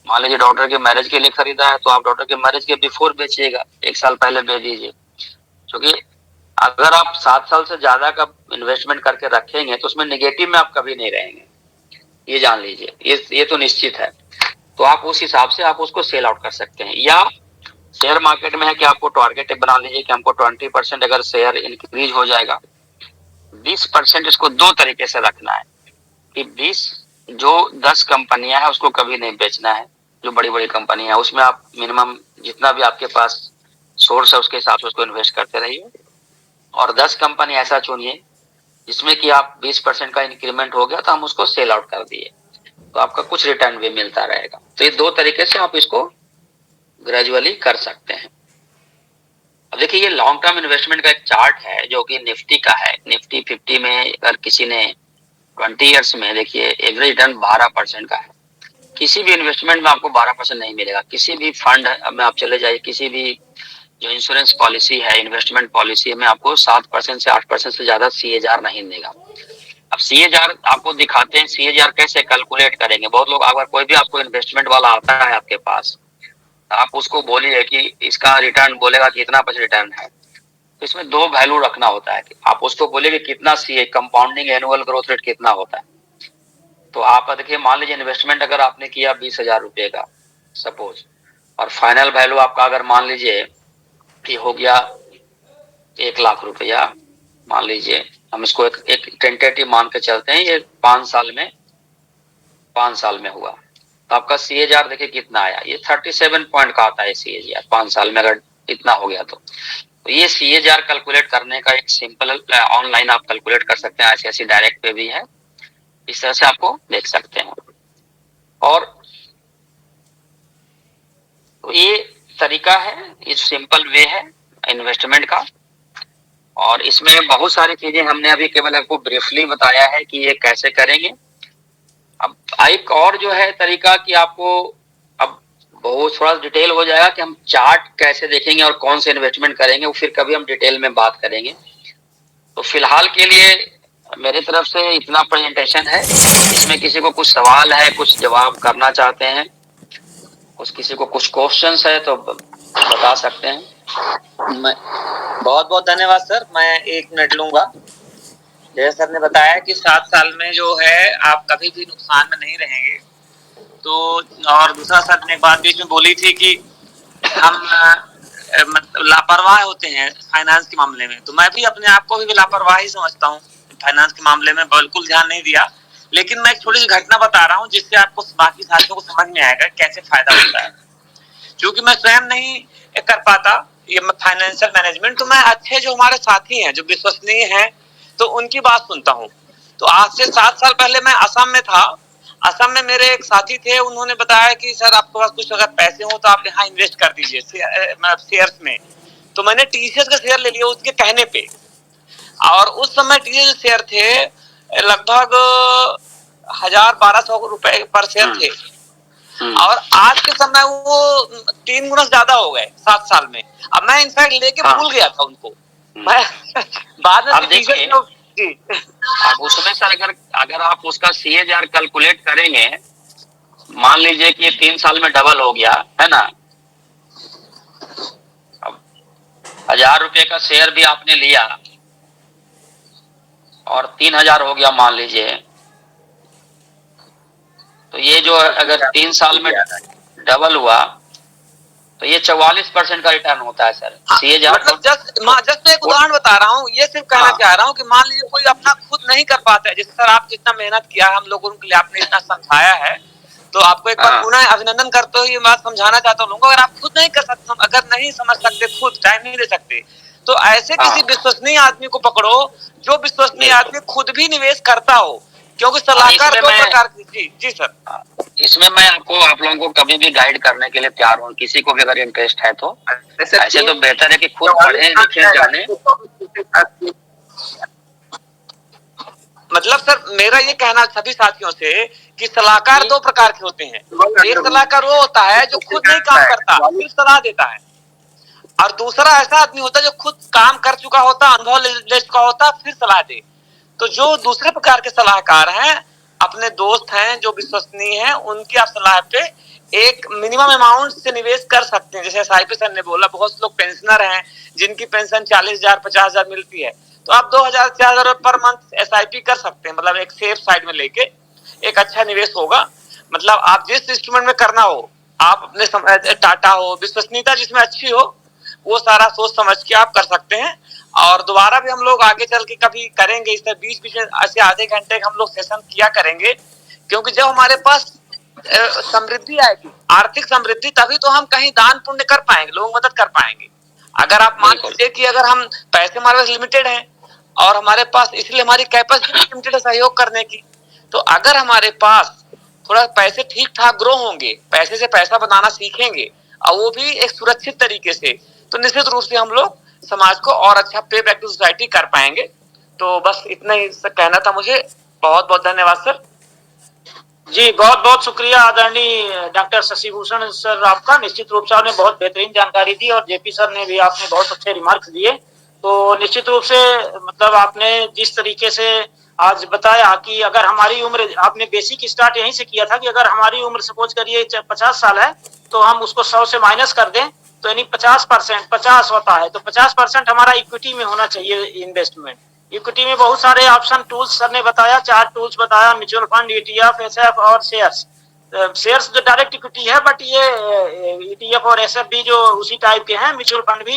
मान लीजिए डॉक्टर के मैरिज के लिए खरीदा है, तो आप डॉक्टर के मैरिज के बिफोर बेचिएगा, 1 साल पहले बेच दीजिए। क्योंकि अगर आप 7 साल से ज्यादा का इन्वेस्टमेंट करके रखेंगे तो उसमें निगेटिव में आप कभी नहीं रहेंगे, ये जान लीजिए। ये तो निश्चित है। तो आप उस हिसाब से आप उसको सेल आउट कर सकते हैं। या शेयर मार्केट में है कि आपको टारगेट बना लीजिए कि हमको 20% अगर शेयर इंक्रीज हो जाएगा, 20% इसको दो तरीके से रखना है कि 10 कंपनियां हैं उसको कभी नहीं बेचना है। जो बड़ी बड़ी कंपनी है उसमें आप मिनिमम जितना भी आपके पास सोर्स है उसके हिसाब से उसको इन्वेस्ट करते रहिए। और 10 कंपनी ऐसा चुनिए जिसमें कि आप 20% का इंक्रीमेंट हो गया तो हम उसको सेल आउट कर दिए, तो आपका कुछ रिटर्न भी मिलता रहेगा। तो ये दो तरीके से आप इसको ग्रेजुअली कर सकते हैं। अब देखिए, ये लॉन्ग टर्म इन्वेस्टमेंट का एक चार्ट है जो कि निफ्टी का है। निफ्टी 50 में अगर किसी ने 20 ईयर्स में, देखिए एवरेज रिटर्न 12% का है। किसी भी इन्वेस्टमेंट में आपको 12% नहीं मिलेगा। किसी भी फंड में आप चले जाइए, किसी भी जो इंश्योरेंस पॉलिसी है, इन्वेस्टमेंट पॉलिसी में आपको 7% से 8% से ज्यादा CAGR नहीं देगा। अब CAGR आपको दिखाते हैं, CAGR कैसे कैलकुलेट करेंगे। बहुत लोग, अगर कोई भी आपको इन्वेस्टमेंट वाला आता है आपके पास, आप उसको बोलिए कि इसका रिटर्न, बोलेगा कि इतना % रिटर्न है, तो इसमें दो वैल्यू रखना होता है। आप उसको बोलिए कि कितना कंपाउंडिंग एनुअल ग्रोथ रेट कितना होता है। तो आप देखिए, मान लीजिए इन्वेस्टमेंट अगर आपने किया 20,000 रुपए का सपोज, और फाइनल वैल्यू आपका अगर मान लीजिए कि हो गया 1,00,000 रुपया, मान लीजिए हम इसको एक टेंटेटिव मान के चलते हैं, ये 5 साल में हुआ, तो आपका CAGR देखिए कितना आया। ये 37 पॉइंट का आता है CAGR 5 साल में, अगर इतना हो गया तो ये CAGR कैलकुलेट करने का एक सिंपल ऑनलाइन आप कैलकुलेट कर सकते हैं। ICICI डायरेक्ट पे भी है, इस तरह से आपको देख सकते हैं। और तो ये तरीका है, ये सिंपल वे है इन्वेस्टमेंट का। और इसमें बहुत सारी चीजें हमने अभी केवल आपको ब्रीफली बताया है कि ये कैसे करेंगे। अब एक और जो है तरीका कि आपको अब बहुत थोड़ा डिटेल हो जाएगा कि हम चार्ट कैसे देखेंगे और कौन से इन्वेस्टमेंट करेंगे, वो फिर कभी हम डिटेल में बात करेंगे। तो फिलहाल के लिए मेरे तरफ से इतना प्रेजेंटेशन है। इसमें किसी को कुछ सवाल है, कुछ जवाब करना चाहते हैं, किसी को कुछ क्वेश्चंस है तो बता सकते हैं। मैं बहुत बहुत धन्यवाद सर। मैं 1 मिनट लूंगा। जैसे सर ने बताया कि 7 साल में जो है आप कभी भी नुकसान में नहीं रहेंगे। तो और दूसरा सर ने एक बात बीच में बोली थी कि हम मतलब लापरवाह होते हैं फाइनेंस के मामले में। तो मैं भी अपने आप को भी लापरवाह ही समझता हूँ। फाइनेंस के मामले में बिल्कुल ध्यान नहीं दिया। लेकिन मैं एक छोटी सी घटना बता रहा हूँ जिससे आपको बाकी साथियों को समझ में आएगा कैसे फायदा होता है। क्योंकि मैं स्वयं नहीं कर पाता ये फाइनेंशियल मैनेजमेंट, तो मैं अच्छे जो हमारे साथी हैं जो विश्वसनीय हैं तो उनकी बात सुनता हूँ। तो आज से 7 साल पहले मैं असम में था। असम में मेरे एक साथी थे, उन्होंने बताया कि सर आपके पास कुछ अगर पैसे हो तो आप यहाँ इन्वेस्ट कर दीजिए शेयर्स में। तो मैंने TCS का शेयर ले लिया उसके कहने पे। और उस समय TCS शेयर थे लगभग 1,000-1,200 रुपए पर शेयर थे। और आज के समय वो 3 गुना ज्यादा हो गए 7 साल में। अब मैं इनफैक्ट लेके भूल गया था उनको। मैं बाद में अब उसमें सर अगर आप उसका CAGR कैलकुलेट करेंगे, मान लीजिए कि 3 साल में डबल हो गया है ना। अब 1,000 रुपए का शेयर भी आपने लिया और 3,000 हो गया मान लीजिए, तो ये जो अगर 3 साल में डबल हुआ तो ये 44% का रिटर्न होता है सर। मतलब जस्ट मैं एक उदाहरण बता रहा हूँ, ये सिर्फ कहना चाह रहा हूँ कि मान लीजिए कोई अपना खुद नहीं कर पाता है, जैसे सर आप जितना मेहनत किया है हम लोगों के लिए, आपने इतना समझाया है, तो आपको एक बार पुनः अभिनंदन करते हुए ये बात समझाना चाहता हूँ, अगर आप खुद नहीं कर सकते, अगर नहीं समझ सकते, खुद टाइम नहीं दे सकते, तो ऐसे किसी विश्वसनीय आदमी को पकड़ो जो विश्वसनीय आदमी खुद भी निवेश करता हो, क्योंकि सलाहकार दो प्रकार की। जी सर, इसमें मैं आपको आप लोगों को कभी भी गाइड करने के लिए तैयार हूँ, किसी को भी अगर इंटरेस्ट है तो। ऐसे तो बेहतर है कि खुद पढ़े लिखे जाने। मतलब सर मेरा ये कहना सभी साथियों से कि सलाहकार दो प्रकार के होते हैं, एक सलाहकार वो होता है जो खुद नहीं काम करता सिर्फ सलाह देता है, और दूसरा ऐसा आदमी होता है जो खुद काम कर चुका होता, अनुभव ले चुका होता, फिर सलाह दे। तो जो दूसरे प्रकार के सलाहकार हैं, अपने दोस्त हैं जो विश्वसनीय हैं, उनकी आप सलाह पे एक मिनिमम अमाउंट से निवेश कर सकते हैं। जैसे SIP सर ने बोला, बहुत से लोग पेंशनर हैं जिनकी पेंशन 40,000 50,000 मिलती है, तो आप 2,000 4,000 पर मंथ SIP कर सकते हैं, मतलब एक सेफ साइड में लेके एक अच्छा निवेश होगा। मतलब आप जिस इंस्ट्रूमेंट में करना हो, आप अपने टाटा हो, विश्वसनीयता जिसमें अच्छी हो, वो सारा सोच समझ के आप कर सकते हैं। और दोबारा भी हम लोग आगे चल के कभी करेंगे, इस तरह बीच बीच में ऐसे आधे घंटे का हम लोग सेशन किया करेंगे, क्योंकि जब हमारे पास समृद्धि आएगी, आर्थिक समृद्धि, तभी तो हम कहीं दान पुण्य कर पाएंगे, लोग मदद कर पाएंगे। अगर आप मान लीजिए कि अगर हम पैसे हमारे पास लिमिटेड हैं और हमारे पास, इसलिए हमारी कैपेसिटी लिमिटेड है सहयोग करने की, तो अगर हमारे पास थोड़ा पैसे ठीक ठाक ग्रो होंगे, पैसे से पैसा बनाना सीखेंगे और वो भी एक सुरक्षित तरीके से, तो निश्चित रूप से हम लोग समाज को और अच्छा पे बैक टू सोसाइटी कर पाएंगे। तो बस इतना ही कहना था मुझे। बहुत बहुत धन्यवाद सर। जी बहुत बहुत शुक्रिया आदरणीय डॉक्टर शशि भूषण सर आपका। निश्चित रूप से आपने बहुत बेहतरीन जानकारी दी और जेपी सर ने भी आपने बहुत अच्छे रिमार्क्स दिए। तो निश्चित रूप से मतलब आपने जिस तरीके से आज बताया कि अगर हमारी उम्र, आपने बेसिक स्टार्ट यहीं से किया था कि अगर हमारी उम्र सपोज करिए 50 साल है तो हम उसको 100 से माइनस कर दें तो यानी 50% 50 होता है, तो 50% हमारा इक्विटी में होना चाहिए इन्वेस्टमेंट। इक्विटी में बहुत सारे ऑप्शन टूल्स सर ने बताया, 4 टूल्स बताया, म्यूचुअल फंड, ETF, SF और शेयर्स। शेयर्स जो डायरेक्ट इक्विटी है, बट ये ETF और SF भी जो उसी टाइप के हैं। म्यूचुअल फंड भी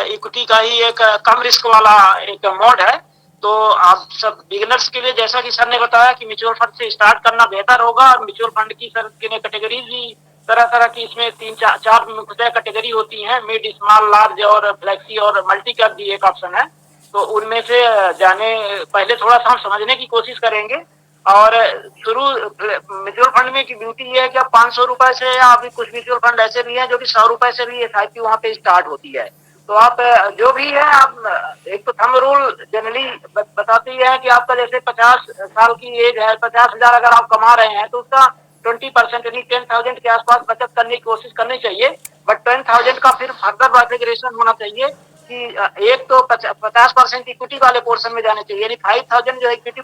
इक्विटी का ही एक कम रिस्क वाला एक मोड है। तो आप सब बिगिनर्स के लिए, जैसा कि सर ने बताया कि म्यूचुअल फंड से स्टार्ट करना बेहतर होगा। और म्यूचुअल फंड की सर की कैटेगरीज भी तरह तरह की, इसमें 3-4 मुख्य कैटेगरी होती हैं, मिड, स्मॉल, लार्ज और फ्लेक्सी और मल्टी कैप भी एक ऑप्शन है। तो उनमें से जाने पहले थोड़ा सा हम समझने की कोशिश करेंगे। और शुरू म्यूचुअल फंड में की ब्यूटी ये है कि आप 500 रुपए से, या अभी कुछ म्यूचुअल फंड ऐसे भी हैं जो कि 100 रुपए से भी SIP वहाँ पे स्टार्ट होती है। तो आप जो भी है, आप एक तो थंब रूल जनरली बताती है कि आपका जैसे 50 साल की एज है, 50,000 अगर आप कमा रहे हैं तो उसका 20% यानी 10,000 के आसपास बचत करने की कोशिश करनी चाहिए। बट 10,000 का फिर फर्दर वर्टिफिकेशन होना चाहिए कि एक तो 50% इक्विटी वाले पोर्शन में जाने चाहिए, यानी 5,000 जो इक्विटी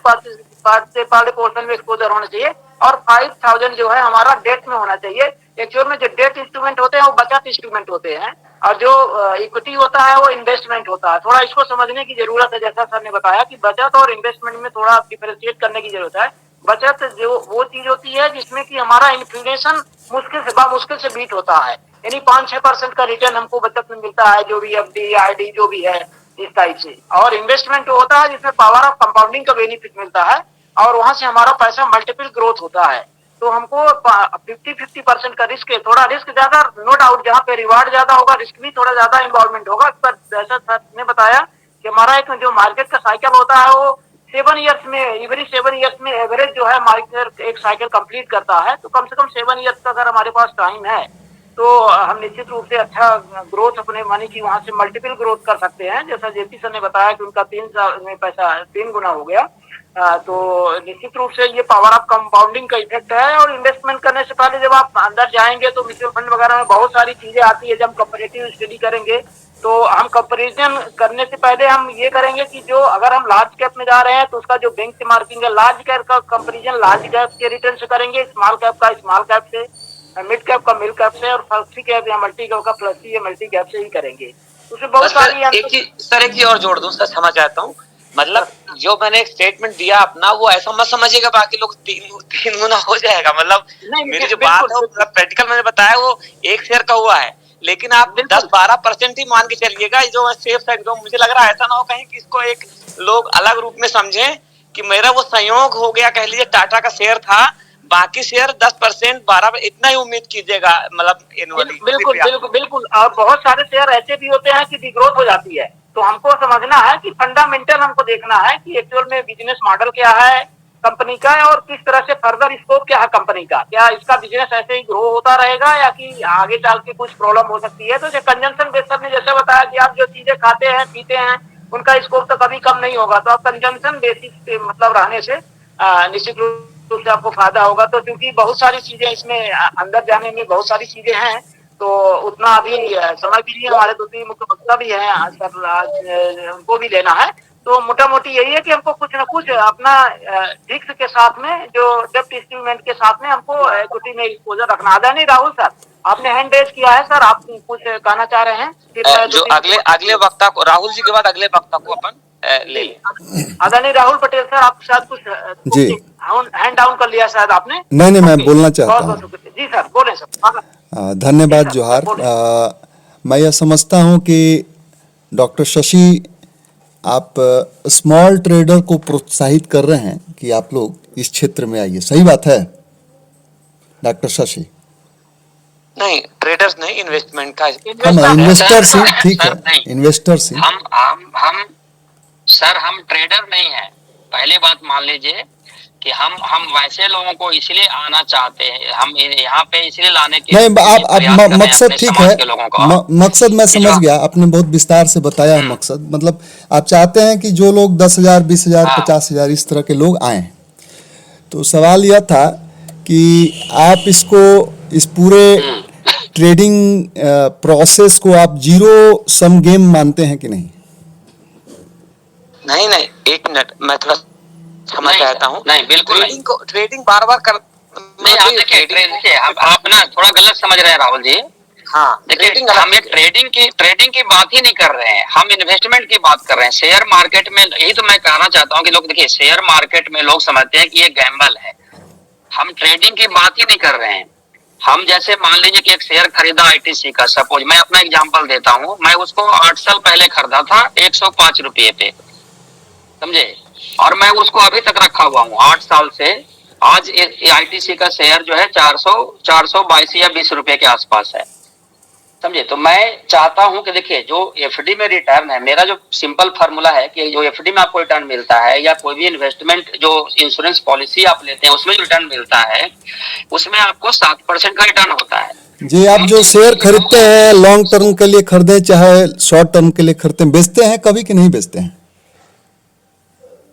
वाले पोर्शन में एक्सपोजर होना चाहिए और 5,000 जो है हमारा डेट में होना चाहिए। एक्चुअल में जो डेट इंस्ट्रूमेंट होते हैं वो बचत इंस्ट्रूमेंट होते हैं और जो इक्विटी होता है वो इन्वेस्टमेंट होता है। थोड़ा इसको समझने की जरूरत है, जैसा सर ने बताया कि बचत और इन्वेस्टमेंट में थोड़ा डिफरेंशिएट करने की जरूरत है। बचत जो वो चीज होती है जिसमें कि हमारा इन्फ्लेशन मुश्किल से बीट होता है, यानी 5-6% का रिटर्न हमको बचत में मिलता है, जो भी FD RD जो भी है इस टाइप से। और इन्वेस्टमेंट होता है जिसमें पावर ऑफ कंपाउंडिंग का बेनिफिट मिलता है और वहां से हमारा पैसा मल्टीपल ग्रोथ होता है। तो हमको 50-50% का रिस्क है, थोड़ा रिस्क ज्यादा नो डाउट, जहाँ पे रिवार्ड ज्यादा होगा रिस्क भी थोड़ा ज्यादा इन्वॉल्वमेंट होगा। पर जैसा सर ने बताया कि हमारा एक जो मार्केट का साइकिल होता है वो 7 ईयर्स में, एवरी 7 ईयर्स में एवरेज जो है मार्केट एक साइकिल कंप्लीट करता है। तो कम से कम 7 ईयर्स का अगर हमारे पास टाइम है तो हम निश्चित रूप से अच्छा ग्रोथ अपने मनी की वहां से मल्टीपल ग्रोथ कर सकते हैं। जैसा जेपी सर ने बताया कि उनका 3 साल में पैसा 3 गुना हो गया। तो निश्चित रूप से ये पावर ऑफ कंपाउंडिंग का इफेक्ट है। और इन्वेस्टमेंट करने से पहले जब आप अंदर जाएंगे तो म्यूचुअल फंड वगैरह में बहुत सारी चीजें आती है। जब कंपैरेटिव स्टडी करेंगे तो हम कंपैरिजन करने से पहले हम ये करेंगे कि जो अगर हम लार्ज कैप में जा रहे हैं तो उसका जो बेंच मार्किंग है, लार्ज कैप का कंपैरिजन लार्ज कैप के रिटर्न से करेंगे, स्मॉल कैप का स्मॉल कैप से, मिड कैप का मिड कैप से और फ्लेक्सी कैप या मल्टी कैप का फ्लेक्सी या मल्टी कैप से ही करेंगे। उसमें बहुत सारी एक चीज और जोड़ दूं सर, क्षमा चाहता हूँ मतलब जो मैंने एक स्टेटमेंट दिया अपना, वो ऐसा मत समझिएगा बाकी लोग तीन गुना हो जाएगा। मतलब मेरी जो बात है वो प्रैक्टिकल मैंने बताया, वो एक शेयर का हुआ है, लेकिन आप 10-12% ही मान के चलिएगा। जो सेफ साइड, जो मुझे लग रहा है ऐसा ना हो कहीं कि इसको एक लोग अलग रूप में समझे कि मेरा वो संयोग हो गया, कह लीजिए टाटा का शेयर था, बाकी शेयर 10% 12 इतना ही उम्मीद कीजिएगा, मतलब एनुअली। बिल्कुल बिल्कुल बिल्कुल। और बहुत सारे शेयर ऐसे भी होते हैं कि डिग्रोथ हो जाती है, तो हमको समझना है कि फंडामेंटल हमको देखना है कि एक्चुअल में बिजनेस मॉडल क्या है कंपनी का, और किस तरह से फर्दर स्कोप क्या है कंपनी का। क्या इसका बिजनेस ऐसे ही ग्रो होता रहेगा या कि आगे चल के कुछ प्रॉब्लम हो सकती है। तो कंजम्पशन बेस्ड ने जैसे बताया कि आप जो चीजें खाते हैं पीते हैं उनका स्कोप तो कभी कम नहीं होगा, तो आप कंजम्पशन बेसिस पे मतलब रहने से निश्चित रूप से आपको फायदा होगा। तो क्योंकि बहुत सारी चीजें इसमें अंदर जाने में बहुत सारी चीजें हैं, तो उतना अभी समय भी नहीं है। हमारे दूसरी मुख्य वक्ता भी है सर, आज उनको भी लेना है। तो मोटा मोटी यही है कि हमको कुछ न कुछ अपना रिस्क के साथ में, जो डेप्ट इंस्ट्रूमेंट के साथ में हमको इक्विटी में एक्सपोजर रखना। आदा नहीं राहुल सर, आपने हैंड रेज किया है सर, आप कुछ कहना चाह रहे हैं? जो अगले वक्ता को, राहुल जी के बाद अगले वक्ता को अपन ले लें। आदरणीय राहुल पटेल सर, आप शायद कुछ जी हैंड डाउन कर लिया शायद आपने। नहीं, मैं बोलना चाहता हूँ। जी सर, बोले सर। धन्यवाद जोहार। मैं यह समझता हूँ कि डॉक्टर शशि, आप स्मॉल ट्रेडर को प्रोत्साहित कर रहे हैं कि आप लोग इस क्षेत्र में आइए। सही बात है डॉक्टर शशि? नहीं, ट्रेडर्स नहीं, इन्वेस्टमेंट का इन्वेस्टर्स ही, ठीक है, इन्वेस्टर्स ही। हम सर हम ट्रेडर नहीं है। पहली बात मान लीजिए कि हम वैसे लोगों को इसलिए आना चाहते हैं, हम यहाँ पे इसलिए लाने के नहीं, आप मकसद ठीक है, मकसद मैं समझ गया, आपने बहुत विस्तार से बताया है मकसद। मतलब आप चाहते हैं कि जो लोग 10,000, 20,000, 50,000 इस तरह के लोग आए। तो सवाल यह था कि आप इसको, इस पूरे ट्रेडिंग प्रोसेस को आप जीरो सम गेम मानते हैं कि नहीं? नहीं, एक मिनट, मैं थोड़ा क्षमा चाहता हूँ। नहीं, बिल्कुल नहीं। ट्रेडिंग बार बार कर नहीं, आप देखिए आप ना थोड़ा गलत समझ रहे हैं राहुल जी। हाँ, देखिए हम एक ट्रेडिंग की बात ही नहीं कर रहे हैं, हम इन्वेस्टमेंट की बात कर रहे हैं। शेयर मार्केट में, यही तो मैं कहना चाहता हूँ कि लोग देखिए, शेयर मार्केट में लोग समझते हैं कि ये गैम्बल है। हम ट्रेडिंग की बात ही नहीं कर रहे हैं। हम जैसे मान लीजिए कि एक शेयर खरीदा आईटीसी का, सपोज मैं अपना एग्जांपल देता हूँ, मैं उसको 8 साल पहले खरीदा था 105 रुपये पे, समझे, और मैं उसको अभी तक रखा हुआ हूँ 8 साल से। आज आईटीसी का शेयर जो है 422 या 20 रुपए के आसपास है, समझे। तो मैं चाहता हूं कि देखिए, जो एफडी में रिटर्न है, मेरा जो सिंपल फार्मूला है कि जो एफडी में आपको रिटर्न मिलता है, या कोई भी इन्वेस्टमेंट जो इंश्योरेंस पॉलिसी आप लेते हैं उसमें रिटर्न मिलता है, उसमें आपको 7% का रिटर्न होता है। जी, आप जो शेयर खरीदते हैं लॉन्ग टर्म के लिए खरीदे चाहे शॉर्ट टर्म के लिए खरीदते हैं, बेचते हैं कभी कि नहीं बेचते हैं?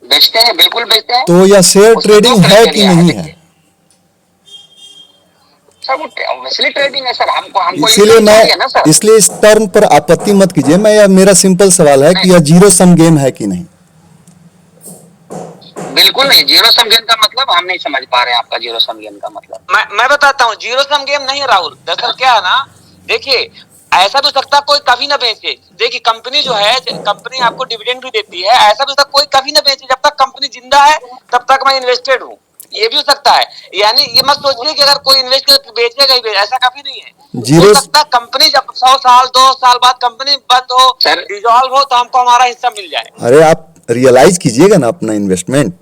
बेचते हैं, बिल्कुल बेचते हैं। तो यह शेयर ट्रेडिंग है कि नहीं है? सर वो ऑब्वियसली ट्रेडिंग है सर। हमको इसीलिए मैं, इसलिए इस टर्म पर आपत्ति मत कीजिए। मेरा सिंपल सवाल है कि यह जीरो सम गेम है कि नहीं? बिल्कुल नहीं, जीरो सम गेम का मतलब हम नहीं समझ पा रहे हैं आपका जीरो सम गेम का मतलब। मैं बताता हूँ, जीरो सम गेम नहीं है राहुल। दरअसल क्या है ना, देखिए ऐसा भी हो सकता है कोई कभी ना बेचे। देखिए कंपनी जो है, कंपनी आपको डिविडेंड भी देती है, ऐसा भी हो सकता है कोई कभी ना बेचे। जब तक कंपनी जिंदा है तब तक मैं इन्वेस्टेड हूँ, ये भी हो सकता है। यानी ये मत सोचिए कि अगर कोई इन्वेस्ट कर बेचेगा ही, ऐसा कभी नहीं है। जीरो हो सकता है कंपनी जब 100 साल 2 साल बाद कंपनी बंद हो, डिसॉल्व हो, तो हमको हमारा हिस्सा मिल जाए। अरे आप रियलाइज कीजिएगा ना अपना इन्वेस्टमेंट।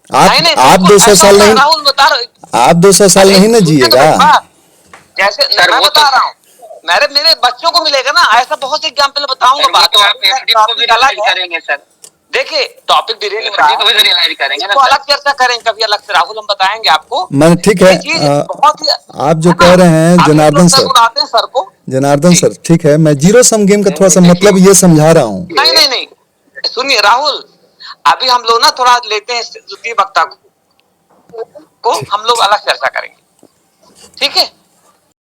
आप 200 साल नहीं, राहुल बता रहा, आप 200 साल नहीं ना जिएगा। जैसे मैं बता रहा हूँ, मेरे बच्चों को मिलेगा ना, ऐसा बहुत से एग्जाम्पल बताऊंगा। बात तो आप एफडी को भी रियलाइज करेंगे सर। देखिए टॉपिक डिटेल करेंगे ना, अलग चर्चा करेंगे कभी अलग से राहुल, हम बताएंगे आपको। मैं ठीक है, बहुत ही आप जो कह रहे हैं जनार्दन सर, ठीक है, मैं जीरो सम गेम का थोड़ा सा मतलब ये समझा रहा हूँ। नहीं, सुनिए राहुल, अभी हम लोग ना थोड़ा लेते हैं द्वितीय वक्ता को हम लोग अलग चर्चा करेंगे, ठीक है।